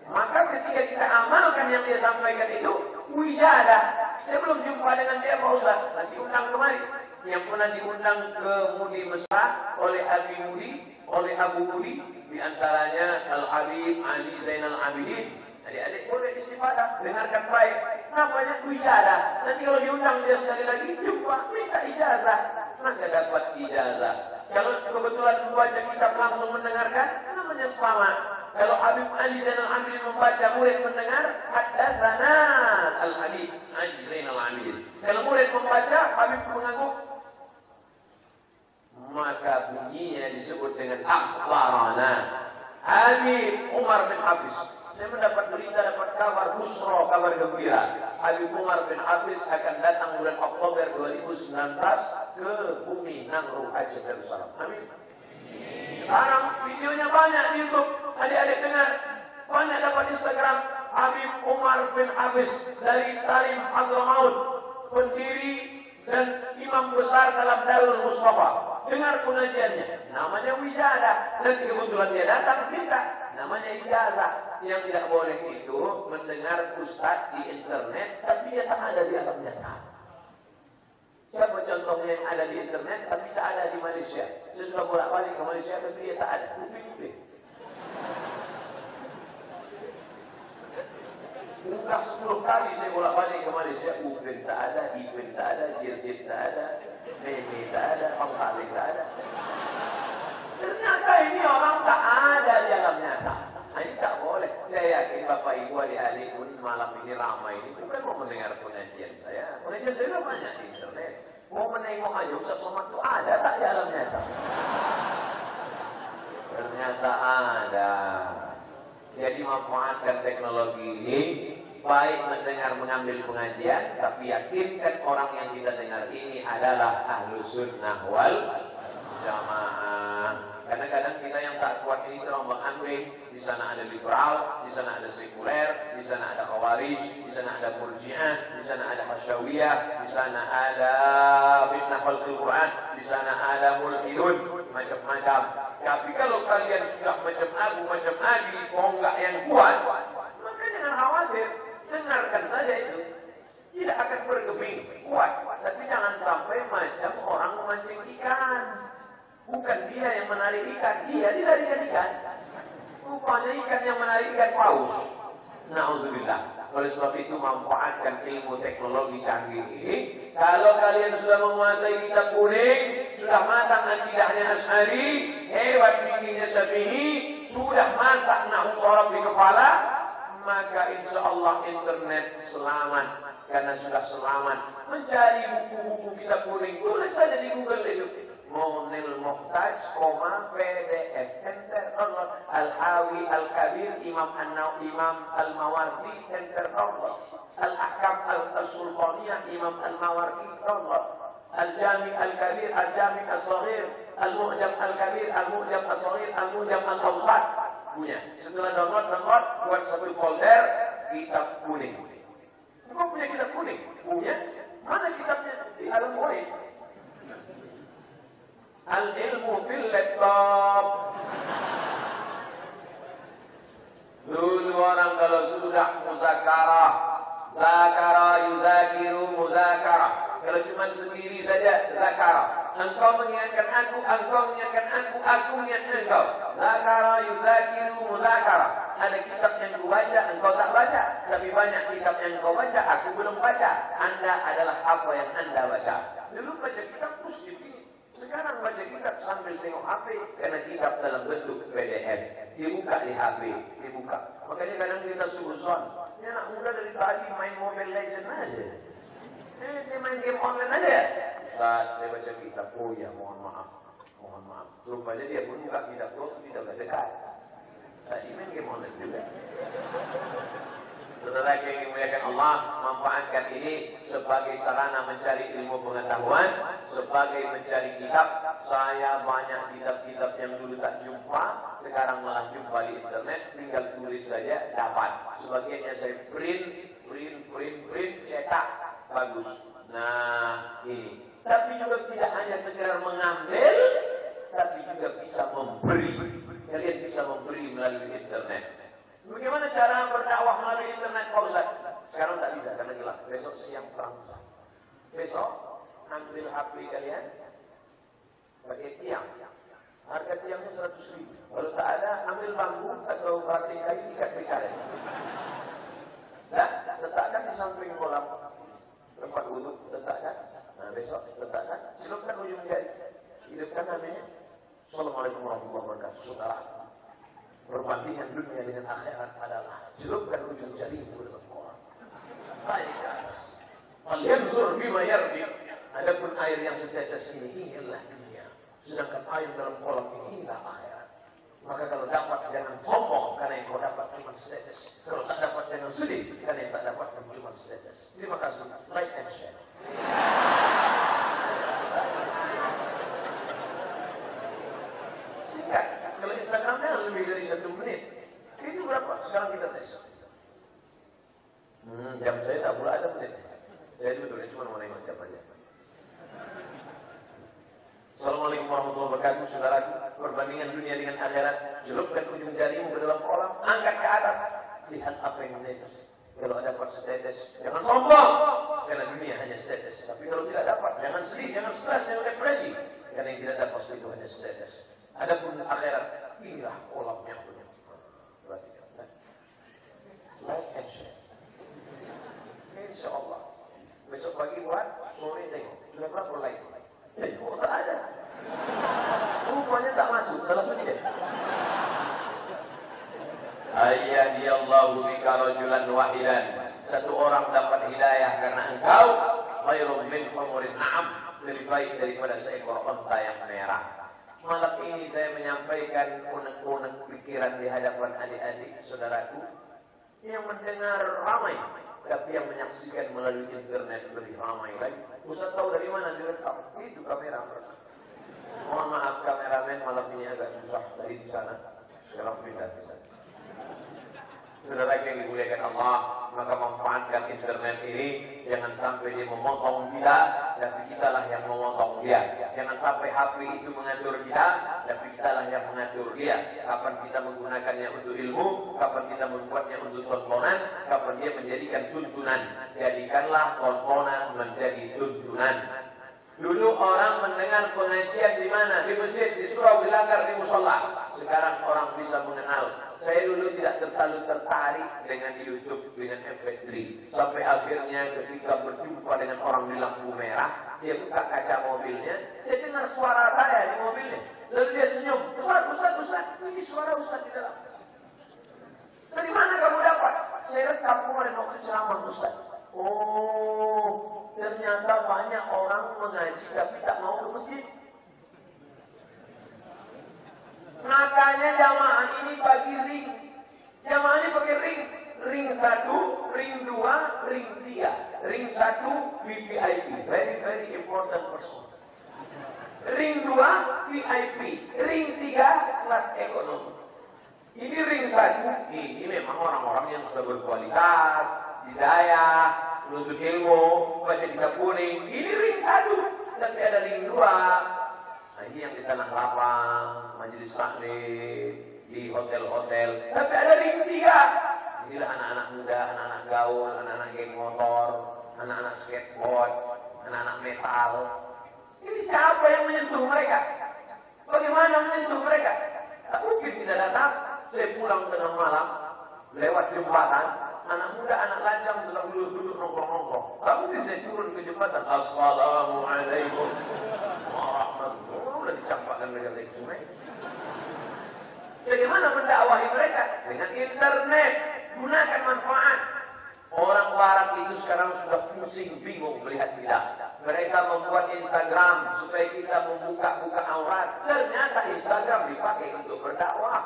Maka ketika kita amalkan yang dia sampaikan itu, wijadah. Saya belum jumpa dengan dia Pak Ustaz. Nanti undang kemari. Yang pernah diundang ke Mudi Mesra oleh Abi Mudi, oleh Abu Mudi, di antaranya Al-Habib Ali Zainal Abidin. Adik-adik boleh istifadah, dengarkan baik. Namanya wijadah. Nanti kalau diundang dia sekali lagi, jumpa, minta ijazah. Maka dapat ijazah. Kalau kebetulan membaca kitab langsung mendengarkan, namanya sama. Kalau Habib Ali Zainal Abidin membaca, murid mendengar, haddatsana Al-Habib Ali Zainal Abidin. Kalau murid membaca, Habib mengangguk, maka bunyinya disebut dengan akhbarana Habib Umar bin Hafiz. Saya mendapat berita, dapat kabar busra, kabar gembira. Habib Umar bin Hafiz akan datang bulan Oktober 2019 ke bumi Nangro Aceh Darussalam. Amin. Sekarang videonya banyak di YouTube. Adik-adik dengar. Banyak dapat Instagram. Habib Umar bin Hafiz dari Tarim Hadramaut, pendiri dan imam besar dalam Darul Mustafa. Dengar pengajiannya. Namanya wijadah. Nanti kebetulan dia datang, minta. Namanya ijazah. Yang tidak boleh itu mendengar ustaz di internet, tapi dia tak ada di alam nyata. Siapa contohnya yang ada di internet, tapi tak ada di Malaysia? Saya sudah bolak-balik ke Malaysia, tapi dia tak ada. Upin-upin. Udah 10 kali saya bolak-balik ke Malaysia. Upin tak ada, Ipin tak ada, Jirjit tak ada, Meme tak ada, Bang Saleh tak ada. Ternyata ini orang tak ada di alam nyata. Nah, ini tak boleh. Saya yakin Bapak Ibu adik-adik pun malam ini ramai ini bukan mau mendengar pengajian saya. Pengajian saya sudah banyak di internet. Mau menengok aja Ustaz Somad itu ada tak di alam nyata? Ternyata ada. Jadi manfaatkan teknologi ini. Baik mendengar mengambil pengajian, tapi yakinkan orang yang kita dengar ini adalah Ahlus Sunnah wal Jamaah. Kadang-kadang kita yang tak kuat ini terombang ambing. Di sana ada liberal, di sana ada sekuler, di sana ada khawarij, di sana ada murji'ah, di sana ada hasyawiyah, di sana ada fitnah khalqul Quran, di sana ada mulhidun, macam-macam. Tapi kalau kalian sudah macam Abu, macam Adi, tonggak yang kuat, maka jangan khawatir. Dengarkan saja itu. Tidak akan bergeming, kuat. Tapi jangan sampai macam orang memancing ikan. Bukan dia yang menarik ikan, dia dilarikan ikan. Rupanya ikan yang menarik ikan paus. Na'udzubillah. Oleh sebab itu manfaatkan ilmu teknologi canggih ini. Kalau kalian sudah menguasai kitab kuning, sudah matang akidahnya Asy'ari, hebat fikihnya Syafi'i, sudah masak nahwu shorab di kepala, maka insya Allah internet selamat. Karena sudah selamat. Mencari buku-buku kitab kuning, tulis saja di Google itu. Munil Muhtaj, PDF, enter download. Al-Hawi Al-Kabir, Imam Al-Mawardi, enter download. Al-Ahkam Al-Sultaniyah, Imam Al-Mawardi, download. Al-Jami Al-Kabir, Al-Jami Al-Saghir, Al-Mu'jam Al-Kabir, Al-Mu'jam Al-Saghir, Al-Mu'jam Al-Awsat. Punya. Setelah download, buat satu folder kitab kuning. Kau punya kitab kuning? Punya. Mana kitabnya? Di alam ghaib. Al-ilmu fil laptop. Dulu orang kalau sudah muzakarah, zakara yuzakiru muzakarah. Kalau cuma sendiri saja zakara. Engkau mengingatkan aku mengingatkan aku mengingatkan engkau. Zakara yuzakiru muzakarah. Ada kitab yang ku baca, engkau tak baca. Tapi banyak kitab yang engkau baca, aku belum baca. Anda adalah apa yang Anda baca. Dulu baca kitab positif. Sekarang baca kitab sambil tengok HP, karena kitab dalam bentuk PDF. Dibuka di HP, dibuka. Makanya kadang kita suzon. Ini anak muda dari tadi main Mobile Legends aja. Dia main game online Ustaz, saya baca kitab. Oh ya, mohon maaf. Rupanya dia pun buka kitab kita udah dekat. Tadi main game online juga. Saudara yang dimuliakan Allah, manfaatkan ini sebagai sarana mencari ilmu pengetahuan, sebagai mencari kitab. Saya banyak kitab-kitab yang dulu tak jumpa, sekarang malah jumpa di internet, tinggal tulis saja dapat. Sebagiannya saya print, cetak, bagus. Nah, ini. Tapi juga tidak hanya sekedar mengambil, tapi juga bisa memberi. Kalian bisa memberi melalui internet. Bagaimana cara berdakwah melalui internet, Pak Ustaz? Sekarang tak bisa karena gelap. Besok siang terang. Besok ambil HP kalian, pakai tiang. Harga tiangnya 100.000. Kalau tak ada, ambil bambu atau batik kayu ikat di kalian. Dan letakkan di samping kolam tempat wudhu, letakkan. Nah besok letakkan. Celupkan ujung jari. Hidupkan namanya. Assalamualaikum warahmatullahi wabarakatuh. Saudara, perbandingan dunia dengan akhirat adalah celupkan ujung jari itu dalam kolam. Naik ke atas. Falyanzur bima yarji. Adapun air yang setetes ini inilah dunia. Sedangkan air dalam kolam ini inilah akhirat. Maka kalau dapat jangan sombong karena yang kau dapat cuma setetes. Kalau tak dapat jangan sedih karena yang tak dapat cuma setetes. Terima kasih. Like and share. Singkat. Kalau Instagramnya lebih dari 1 menit. Ini berapa? Sekarang kita tes. Jam saya tak pula ada menit. Saya sebetulnya cuma mau nengok jam aja. Assalamualaikum warahmatullahi wabarakatuh. Saudaraku, perbandingan dunia dengan akhirat. Celupkan ujung jarimu ke dalam kolam, angkat ke atas, lihat apa yang menetes. Kalau dapat setetes, jangan sombong, karena dunia hanya setetes. Tapi kalau tidak dapat, jangan sedih, jangan stres, jangan depresi, karena yang tidak dapat itu hanya setetes. Adapun akhirat, inilah kolam yang punya. Perhatikan. Like and share. Insya Allah. Besok pagi buat, sore tengok. Sudah berapa like? Oh tak ada. Rupanya tak masuk, salah pencet. Ayyadiyallahu bika rajulan wahidan. Satu orang dapat hidayah karena engkau, khairun min humurin na'am, lebih baik daripada seekor unta yang merah. Malam ini saya menyampaikan unek-unek pikiran di hadapan adik-adik saudaraku yang mendengar ramai, tapi yang menyaksikan melalui internet lebih ramai lagi. Ustaz tahu dari mana direkam? Itu kamera. Mohon maaf kameramen, malam ini agak susah dari di sana. Sekarang pindah di sana. Saudara yang dimuliakan Allah, maka manfaatkan internet ini. Jangan sampai dia memotong kita, tapi kitalah yang memotong dia. Jangan sampai HP itu mengatur kita, tapi kitalah yang mengatur dia. Kapan kita menggunakannya untuk ilmu, kapan kita membuatnya untuk tontonan, kapan dia menjadikan tuntunan. Jadikanlah tontonan menjadi tuntunan. Dulu orang mendengar pengajian di mana? Di masjid, di surau, di langgar, di musola. Sekarang orang bisa mengenal. Saya dulu tidak terlalu tertarik dengan YouTube, dengan MP3. Sampai akhirnya ketika berjumpa dengan orang di lampu merah, dia buka kaca mobilnya, saya dengar suara saya di mobilnya. Lalu dia senyum, Ustaz, ini suara Ustaz di dalam. Dari mana kamu dapat? Saya rekam kemarin waktu ceramah Ustaz. Oh, ternyata banyak orang mengaji tapi tak mau ke masjid. Makanya jamaah ini bagi ring. Jamaah ini pakai ring. Ring 1, ring 2, ring 3. Ring 1 VVIP, very very important person. Ring 2 VIP, ring 3 kelas ekonomi. Ini ring 1, ini memang orang-orang yang sudah berkualitas, hidayah, menuntut ilmu, baca kitab kuning. Ini ring 1, tapi ada ring 2. Nah ini yang di Tanah Lapang, majelis taklim, di hotel-hotel. Tapi ada ring 3. Inilah anak-anak muda, anak-anak gaul, anak-anak geng motor, anak-anak skateboard, anak-anak metal. Ini siapa yang menyentuh mereka? Bagaimana menyentuh mereka? Tak mungkin tidak datang. Saya pulang tengah malam, lewat jembatan, anak muda, anak lajang sedang duduk nongkrong-nongkrong. Tak mungkin saya turun ke jembatan. Assalamualaikum warahmatullahi. Udah dicampakkan mereka ke sungai. Bagaimana mendakwahi mereka? Dengan internet. Gunakan manfaat. Orang barat itu sekarang sudah pusing bingung melihat kita. Mereka membuat Instagram supaya kita membuka-buka aurat. Ternyata Instagram dipakai untuk berdakwah.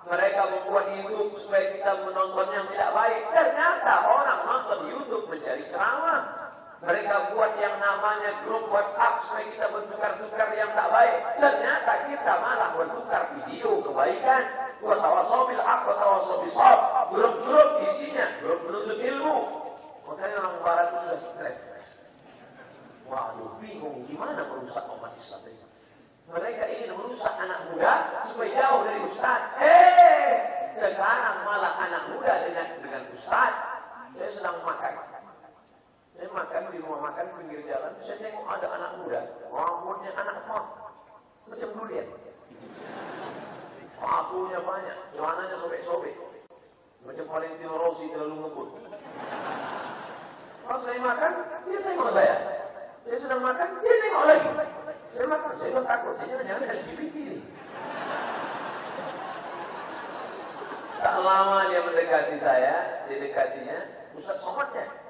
Mereka membuat YouTube supaya kita menonton yang tidak baik. Ternyata orang nonton YouTube mencari ceramah. Mereka buat yang namanya grup WhatsApp supaya kita bertukar-tukar yang tak baik. Ternyata kita malah bertukar video kebaikan. Watawasau bil haq, watawasau bis sabr. Grup-grup isinya, grup menuntut ilmu. Makanya orang barat itu sudah stres. Waduh, bingung gimana merusak umat Islam ini. Mereka ingin merusak anak muda supaya jauh dari ustaz. Sekarang malah anak muda dengan ustaz. Saya sedang makan. Saya makan di rumah makan pinggir jalan, saya tengok ada anak muda, rambutnya anak font, macam durian. Pakunya banyak, celananya sobek-sobek, macam Valentino Rossi terlalu ngebut. Pas saya makan, dia tengok saya. Saya sedang makan, dia tengok lagi. Saya makan, saya bilang takut, jangan-jangan LGBT ini. Tak lama dia mendekati saya, didekatinya, Ustaz Somatnya.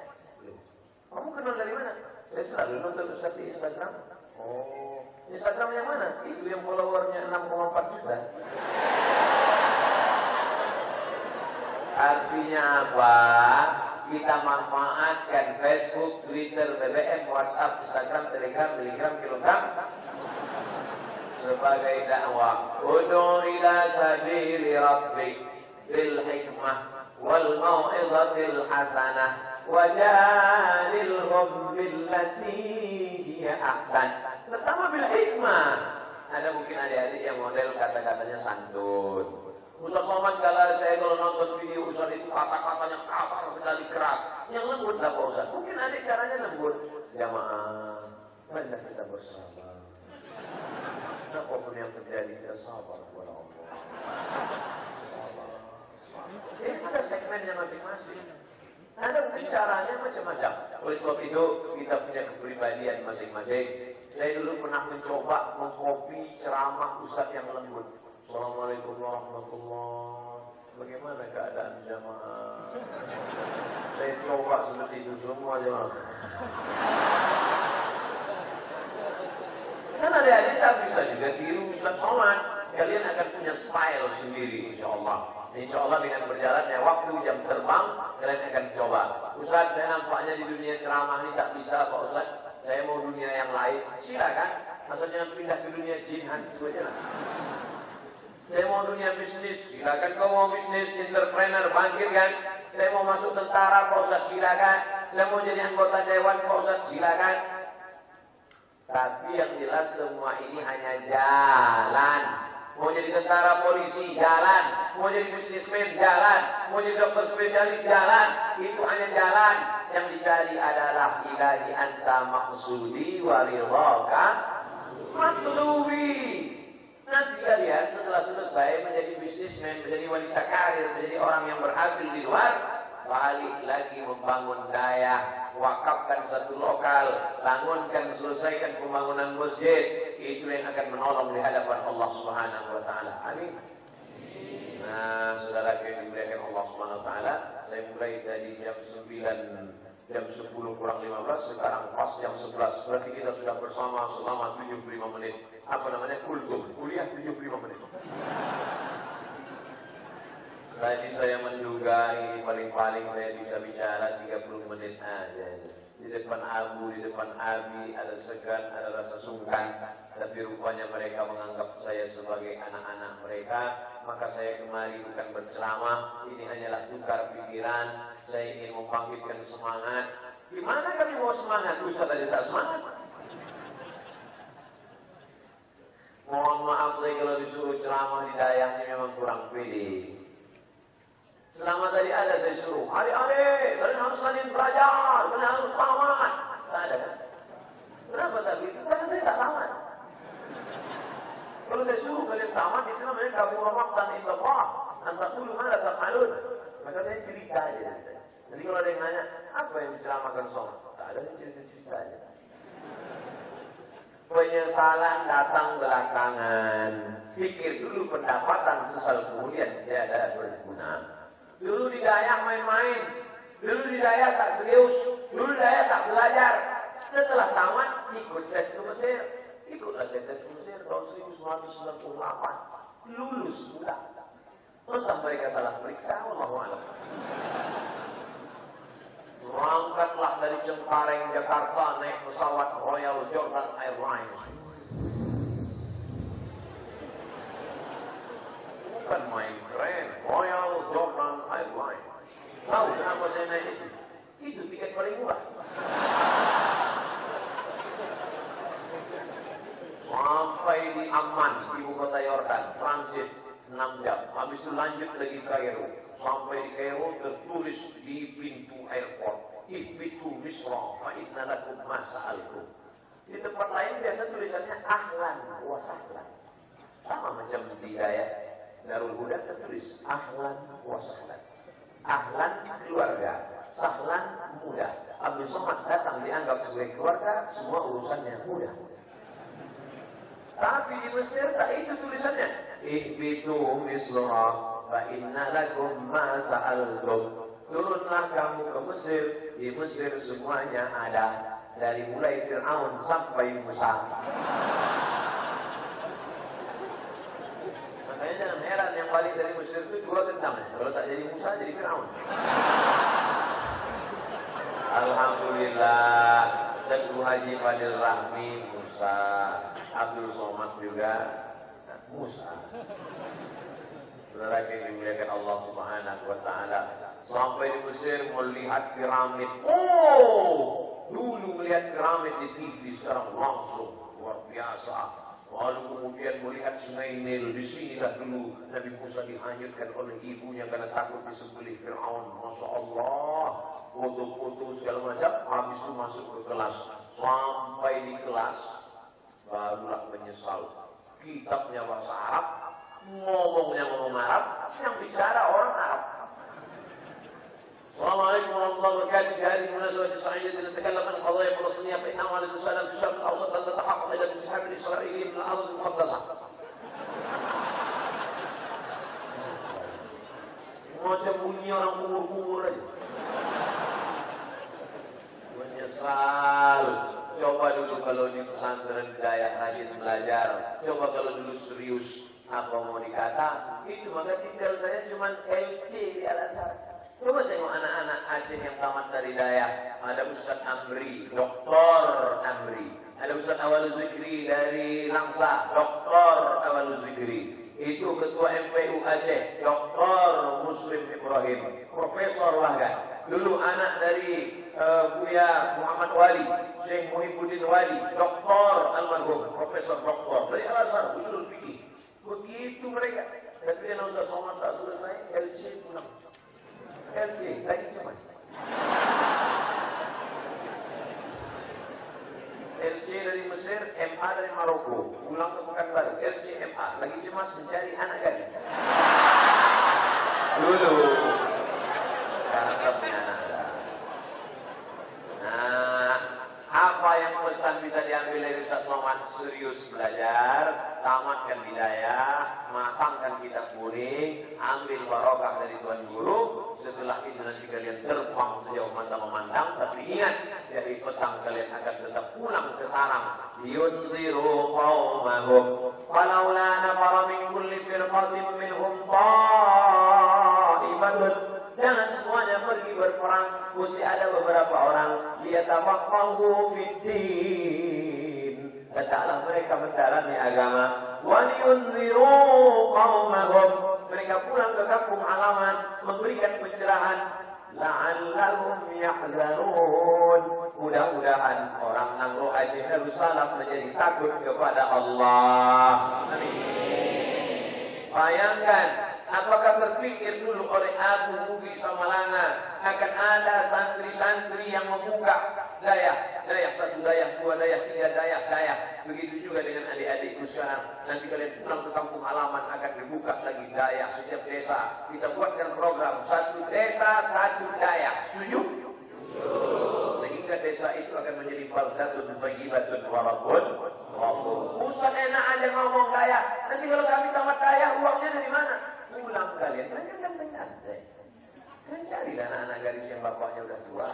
Kamu kenal dari mana? Saya selalu nonton Ustaz di Instagram. Oh, Instagram yang mana? Itu yang followernya 6,4 juta. Artinya apa? Kita manfaatkan Facebook, Twitter, BBM, WhatsApp, Instagram, Telegram, Telegram, Kilogram sebagai dakwah. Ud'u ila sabili rabbik bil hikmah wal mau'izatil hasanah wajadilhum billati hiya ahsan. Pertama bil hikmah. Ada mungkin adik-adik yang model kata-katanya santun. Ustaz Somad kalau nonton video Ustaz itu kata-katanya kasar sekali, keras. Yang lembut lah Pak Ustaz. Mungkin adik caranya lembut. Jamaah, marilah kita bersabar. Apapun yang terjadi kita sabar kepada Allah. Sabar. Ada segmennya masing-masing. Ada mungkin caranya macam-macam. Oleh sebab itu kita punya kepribadian masing-masing. Saya dulu pernah mencoba mengkopi ceramah Ustaz yang lembut. Assalamualaikum warahmatullahi. Bagaimana keadaan jamaah? Saya coba seperti itu semua jamaah. Kan adik-adik tak bisa juga tiru Ustaz Somad. Kalian akan punya style sendiri insyaAllah. InsyaAllah dengan berjalannya waktu, jam terbang, kalian akan coba. Ustaz, saya nampaknya di dunia ceramah ini tak bisa Pak Ustaz. Saya mau dunia yang lain. Silakan. Asal jangan pindah ke dunia jin hantu aja lah. Saya mau dunia bisnis. Silakan kau mau bisnis, entrepreneur, bangkit kan. Saya mau masuk tentara Pak Ustaz. Silakan. Saya mau jadi anggota dewan Pak Ustaz. Silakan. Tapi yang jelas semua ini hanya jalan. Mau jadi tentara, polisi, jalan. Mau jadi bisnismen, jalan. Mau jadi dokter spesialis, jalan. Itu hanya jalan. Yang dicari adalah ilahi anta maksudi waridhaka matlubi. Nanti kalian setelah selesai menjadi bisnismen, menjadi wanita karir, menjadi orang yang berhasil di luar, balik lagi membangun daya, wakafkan satu lokal, bangunkan, selesaikan pembangunan masjid. Itu yang akan menolong di hadapan Allah Subhanahu wa taala. Amin. Nah, saudara yang dimuliakan Allah Subhanahu wa taala, saya mulai dari jam 9, jam 10 kurang 15, sekarang pas jam 11. Berarti kita sudah bersama selama 75 menit. Apa namanya? Kultum, kuliah 75 menit. Tadi saya menduga ini paling-paling saya bisa bicara 30 menit aja. Di depan Abu, di depan Abi ada segan, ada rasa sungkan. Tapi rupanya mereka menganggap saya sebagai anak-anak mereka. Maka saya kemari bukan berceramah. Ini hanyalah tukar pikiran. Saya ingin membangkitkan semangat. Gimana kami mau semangat? Ustaz aja tak semangat. Mohon maaf saya kalau disuruh ceramah di dayangnya memang kurang pede. Selama tadi ada saya suruh, adik-adik, kalian harus saling belajar, kalian harus tamat. Tak ada kan? Kenapa tak begitu? Karena saya tak tamat. Kalau saya suruh kalian tamat, itu namanya kabur maqtan illallah. Antakulu mana taf'alun. Maka saya cerita aja. Jadi kalau ada yang nanya, apa yang diceramahkan Somad? Tak ada, yang cerita-cerita aja. Penyesalan datang belakangan. Pikir dulu pendapatan, sesal kemudian tiada berguna. Dulu di dayak main-main. Dulu di Daya tak serius, dulu Daya tak belajar. Setelah tamat, ikut tes ke Mesir. Ikutlah saya tes ke Mesir tahun 1998. Lulus pula. Entah mereka salah periksa, Allahu a'lam. Berangkatlah dari Cengkareng, Jakarta, naik pesawat Royal Jordan Airlines. Bukan main keren, Royal Jordan Airlines. Tahu kenapa saya naik itu? Itu tiket paling murah. Sampai di Amman, ibu kota Yordan, transit 6 jam. Habis itu lanjut lagi ke Kairo. Sampai di Kairo tertulis di pintu airport, ihbitu Misra, fa inna lakum ma sa'altum. Di tempat lain biasa tulisannya ahlan wa sahlan. Sama macam di Daya Darul Huda tertulis ahlan wa sahlan. Ahlan keluarga, sahlan mudah. Abdul Somad datang dianggap sebagai keluarga, semua urusannya mudah. Tapi di Mesir tak itu tulisannya. Ihbitu Misra, fa inna lakum ma sa'altum. Turunlah kamu ke Mesir. Di Mesir semuanya ada, dari mulai Fir'aun sampai Musa. Makanya jangan heran yang balik dari Mesir itu 2 kentang. Kalau tak jadi Musa, jadi Fir'aun. Alhamdulillah, Teguh Haji Fadil Rahmi Musa, Abdul Somad juga Musa. Saudara yang dimuliakan Allah Subhanahu wa taala, sampai di Mesir melihat piramid. Oh, dulu melihat piramid di TV, sekarang langsung luar biasa. Lalu kemudian melihat Sungai Nil. Di sinilah dulu Nabi Musa dihanyutkan oleh ibunya karena takut disembelih Fir'aun. Masya Allah, foto-foto segala macam. Habis itu masuk ke kelas. Sampai di kelas barulah menyesal. Kitabnya bahasa Arab, ngomongnya ngomong Arab, yang bicara orang Arab. Assalamualaikum warahmatullahi wabarakatuh. Di hari munasabah sa'idah نتكلم عن قضايا فلسطينية فإنه عليه السلام في الشرق الأوسط لن تتحقق إلا بانسحاب الإسرائيليين من الأرض المقدسة. Macam bunyi orang kumur-kumur aja. Menyesal. Coba dulu kalau di pesantren Daya rajin belajar. Coba kalau dulu serius. Apa mau dikata? Itu maka tinggal saya cuma LC di Al-Azhar. Coba tengok anak-anak Aceh yang tamat dari Daya. Ada Ustaz Amri, Dr. Amri. Ada Ustaz Awal Zikri dari Langsa, Dr. Awal Zikri. Itu Ketua MPU Aceh, Dr. Muslim Ibrahim, Profesor bahkan. Dulu anak dari Buya Muhammad Wali, Syekh Muhyiddin Wali, Dr. Almarhum, Profesor Dr. Dari Al-Azhar, Usul Fikih. Begitu mereka. Tapi yang Ustaz Somad tak selesai, LC pulang. LC, lagi cemas. LC dari Mesir, MA dari Maroko, pulang ke Pekanbaru. LC, MA, lagi cemas mencari anak gadis. Dulu, sekarang tak punya anak. Nah, apa yang pesan bisa diambil dari Ustaz Somad? Serius belajar, tamatkan hidayah, matangkan kitab kuning, ambil barokah dari Tuhan Guru. Setelah itu nanti kalian terbang sejauh mata memandang. Tapi ingat, dari petang kalian akan tetap pulang ke sarang. Yunziru qawmahum falaula nafara min kulli firqatin minhum ta'ifatun. Jangan semuanya pergi berperang, mesti ada beberapa orang liyatafaqahu fid-din. Hendaklah mereka mendalami agama. Wa liyunziru qaumahum. Mereka pulang ke kampung halaman memberikan pencerahan. La'allahum yahzarun. Mudah-mudahan orang Nangro Aceh Darussalam menjadi takut kepada Allah. Amin. Bayangkan, apakah terpikir dulu oleh Abu Mugi Samalana akan ada santri-santri yang membuka Daya 1 Daya, 2 Daya, 3 Daya. Begitu juga dengan adik-adikku sekarang. Nanti kalian pulang ke kampung halaman akan dibuka lagi Daya setiap desa. Kita buatkan program 1 desa 1 Daya. Setuju? Sehingga desa itu akan menjadi baldatun thayyibatun wa rabbun ghafur. Ustaz enak aja ngomong Daya. Nanti kalau kami tamat Daya, uangnya dari mana? Pulang kalian, jangan santai. Kan carilah anak-anak gadis yang bapaknya udah tua.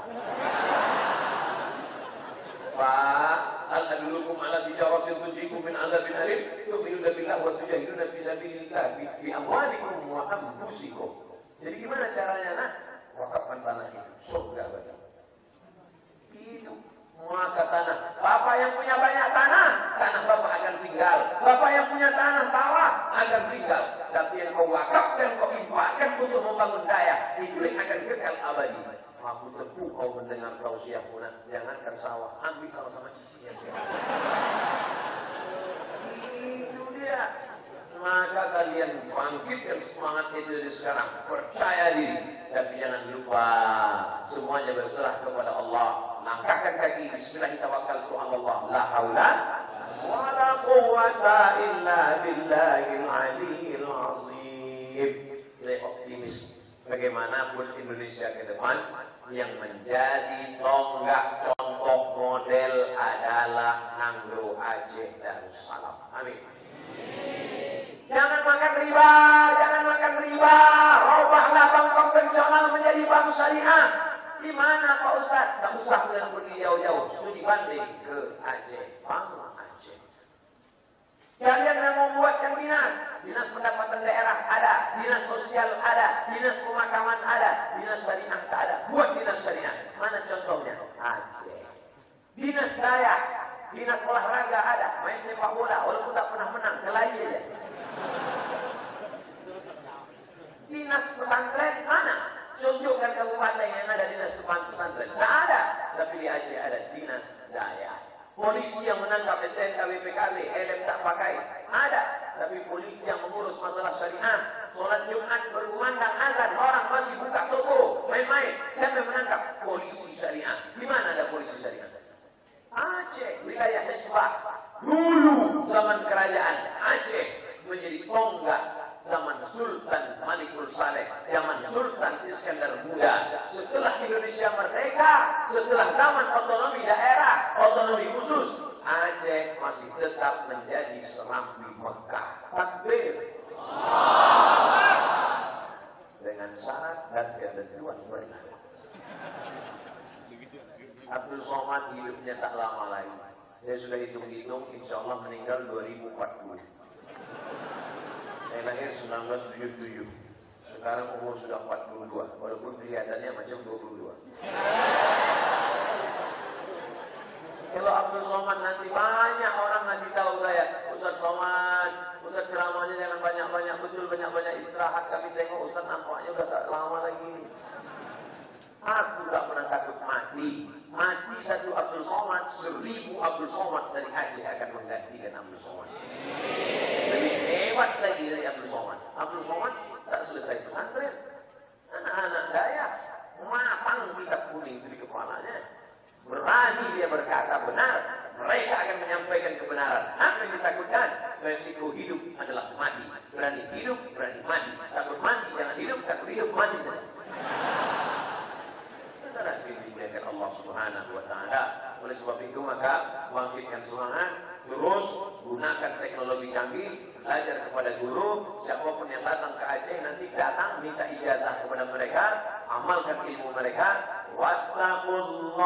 Pak, al-adulukum ala tijaratin tunjikum min adzabin alim, tu'minuna billahi wa tujahiduna fi sabilillah bi amwalikum wa anfusikum. Jadi gimana caranya, nak? Wakafkan tanah itu, surga bagi. Itu maka tanah. Bapak yang punya banyak tanah, tanah bapak akan tinggal. Bapak yang punya tanah sawah akan tinggal. Tapi yang kau wakafkan, kau infakkan untuk membangun daya, itu yang akan kekal abadi. Aku tepu kau mendengar tausiah punat, jangankan sawah, ambil sama-sama isinya sekarang. Itu dia. Maka kalian bangkitkan semangat itu dari sekarang. Percaya diri. Tapi jangan lupa, semuanya berserah kepada Allah. Langkahkan kaki, bismillah tawakkaltu 'ala Allah. La haula wa la quwwata illa billahil aliyyil azim. Saya optimis. Bagaimanapun Indonesia ke depan, yang menjadi tonggak contoh model adalah Nangro Aceh Darussalam. Amin. Jangan makan riba, jangan makan riba. Robahlah bank konvensional menjadi bank syariah. Di mana Pak Ustaz? Tak usah pergi jauh-jauh. Studi banding ke Aceh, Bank Aceh. Kalian yang membuatkan dinas pendapatan daerah ada, dinas sosial ada, dinas pemakaman ada, dinas syariah tak ada. Buat dinas syariah. Mana contohnya? Aceh. Dinas daya, dinas olahraga ada, main sepak bola walaupun tak pernah menang, kelahi aja. Dinas pesantren mana? Tunjukkan kabupaten yang ada dinas pesantren. Tak ada. Tapi di Aceh ada dinas daya. Polisi yang menangkap STNK BPKB, helm tak pakai. Ada. Tapi polisi yang mengurus masalah syariah, sholat Jumat berkumandang azan, orang masih buka toko, main-main. Siapa yang menangkap? Polisi syariah. Di mana ada polisi syariah? Aceh, wilayah Hizbah. Dulu zaman kerajaan Aceh menjadi tonggak zaman Sultan Malikul Saleh, zaman Sultan Iskandar Muda. Setelah Indonesia merdeka, setelah zaman otonomi daerah, otonomi khusus, Aceh masih tetap menjadi serambi Mekah. Takbir. Dengan syarat dan ketentuan berikut. Abdul Somad hidupnya tak lama lagi. Saya sudah hitung-hitung, insya Allah meninggal 2040. Saya lahir 1977. Sekarang umur sudah 42. Walaupun kelihatannya macam 22. Kalau Abdul Somad nanti banyak orang ngasih tahu saya, Ustaz Somad, Ustaz ceramahnya jangan banyak-banyak, betul banyak-banyak istirahat. Kami tengok Ustaz nampaknya udah tak lama lagi. Aku tak pernah takut mati. Mati satu Abdul Somad, 1000 Abdul Somad dari Aceh akan menggantikan Abdul Somad. Lebih hebat lagi dari Abdul Somad. Abdul Somad tak selesai pesantren. Anak-anak daya matang kitab kuning di kepalanya. Berani dia berkata benar. Mereka akan menyampaikan kebenaran. Apa yang ditakutkan? Resiko hidup adalah mati. Berani hidup, berani mati. Takut mati, jangan hidup. Takut hidup, mati saja. Dimuliakan Allah Subhanahu wa taala. Oleh sebab itu maka bangkitkan semangat, terus gunakan teknologi canggih, belajar kepada guru. Siapapun yang datang ke Aceh nanti datang minta ijazah kepada mereka, amalkan ilmu mereka. Wattaqullah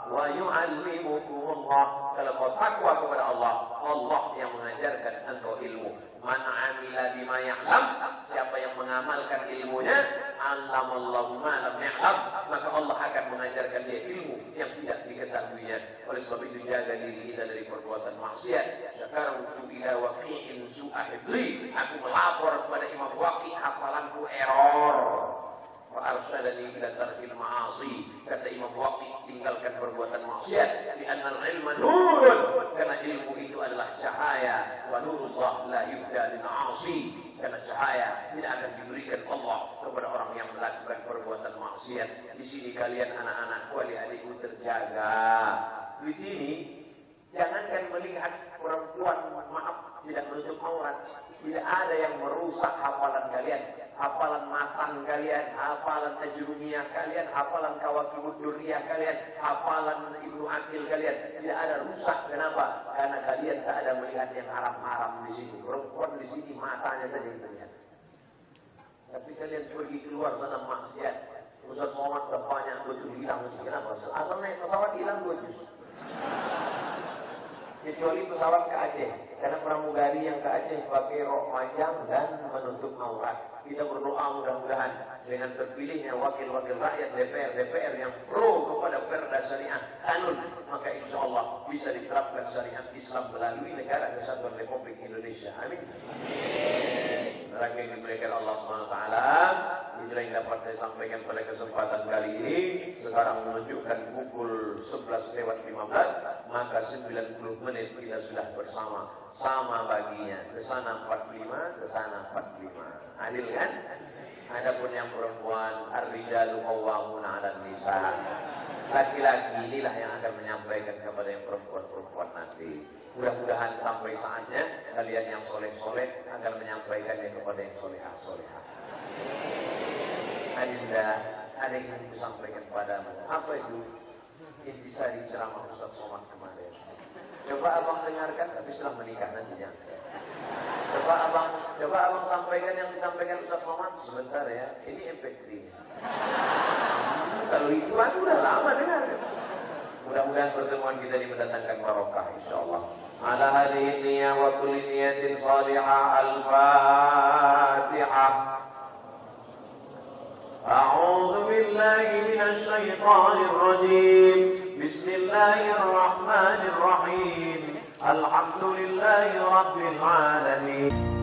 wa yu'allimukumullah. Kalau kau takwa kepada Allah, Allah yang mengajarkan engkau ilmu. Man amila bima ya'lam, siapa yang mengamalkan ilmunya, allamallahu ma lam ya'lam, maka Allah akan mengajarkan dia ilmu yang tidak diketahuinya. Oleh sebab itu jaga diri kita dari perbuatan maksiat. Sekarang ila waqi'in su'ahidli, aku melapor kepada Imam Waqi, hafalanku error. Arsalani ila tarkil ma'asi, kata Imam Waqi, tinggalkan perbuatan maksiat. Li'annal ilma nurun, karena ilmu itu adalah cahaya. Wa nurullah la yubda lil 'asi, karena cahaya tidak akan diberikan Allah kepada orang yang melakukan perbuatan maksiat. Di sini kalian anak-anakku, adik-adikku terjaga. Di sini jangankan melihat perempuan, maaf, tidak menutup aurat. Tidak ada yang merusak hafalan kalian, hafalan matan kalian, hafalan ajrumiyah kalian, hafalan kawakibud durriyah kalian, hafalan Ibnu Aqil kalian. Tidak ada rusak. Kenapa? Karena kalian tak ada melihat yang haram-haram di sini. Perempuan di sini matanya saja yang terlihat. Tapi kalian pergi keluar sana maksiat. Ustaz Somad bapaknya betul hilang. Kenapa? Asal naik pesawat hilang 2 juz. Kecuali pesawat ke Aceh. Karena pramugari yang ke Aceh pakai rok panjang dan menutup aurat. Kita berdoa mudah-mudahan dengan terpilihnya wakil-wakil rakyat DPR yang pro kepada perda syariah kanun, maka insya Allah bisa diterapkan syariat Islam melalui negara Kesatuan Republik Indonesia. Amin. Mereka yang dimuliakan Allah SWT, inilah yang dapat saya sampaikan pada kesempatan kali ini. Sekarang menunjukkan pukul 11:15, maka 90 menit kita sudah bersama. Sama baginya, ke sana 45, ke sana 45. Adil kan? Adapun yang perempuan, ar-rijalu qawwamuna 'alan nisa. Laki-laki inilah yang akan menyampaikan kepada yang perempuan-perempuan nanti. Mudah-mudahan sampai saatnya kalian yang soleh-soleh akan menyampaikannya kepada yang solehah-solehah. Adinda, ada yang ingin disampaikan padamu. Apa itu? Intisari ceramah Ustaz Somad kemarin. Coba abang dengarkan, tapi setelah menikah nanti jangan saya. Coba abang sampaikan yang disampaikan Ustaz Somad sebentar ya. Ini MP3. Kalau itu aku udah lama dengar. Mudah-mudahan pertemuan kita ini mendatangkan barokah insyaallah. Ala hadhihi niyyah wa kulli niyatin salihah. Al-Fatihah. A'udzu billahi minasy syaithanir rajim. Bismillahirrahmanirrahim. Alhamdulillahi rabbil alamin.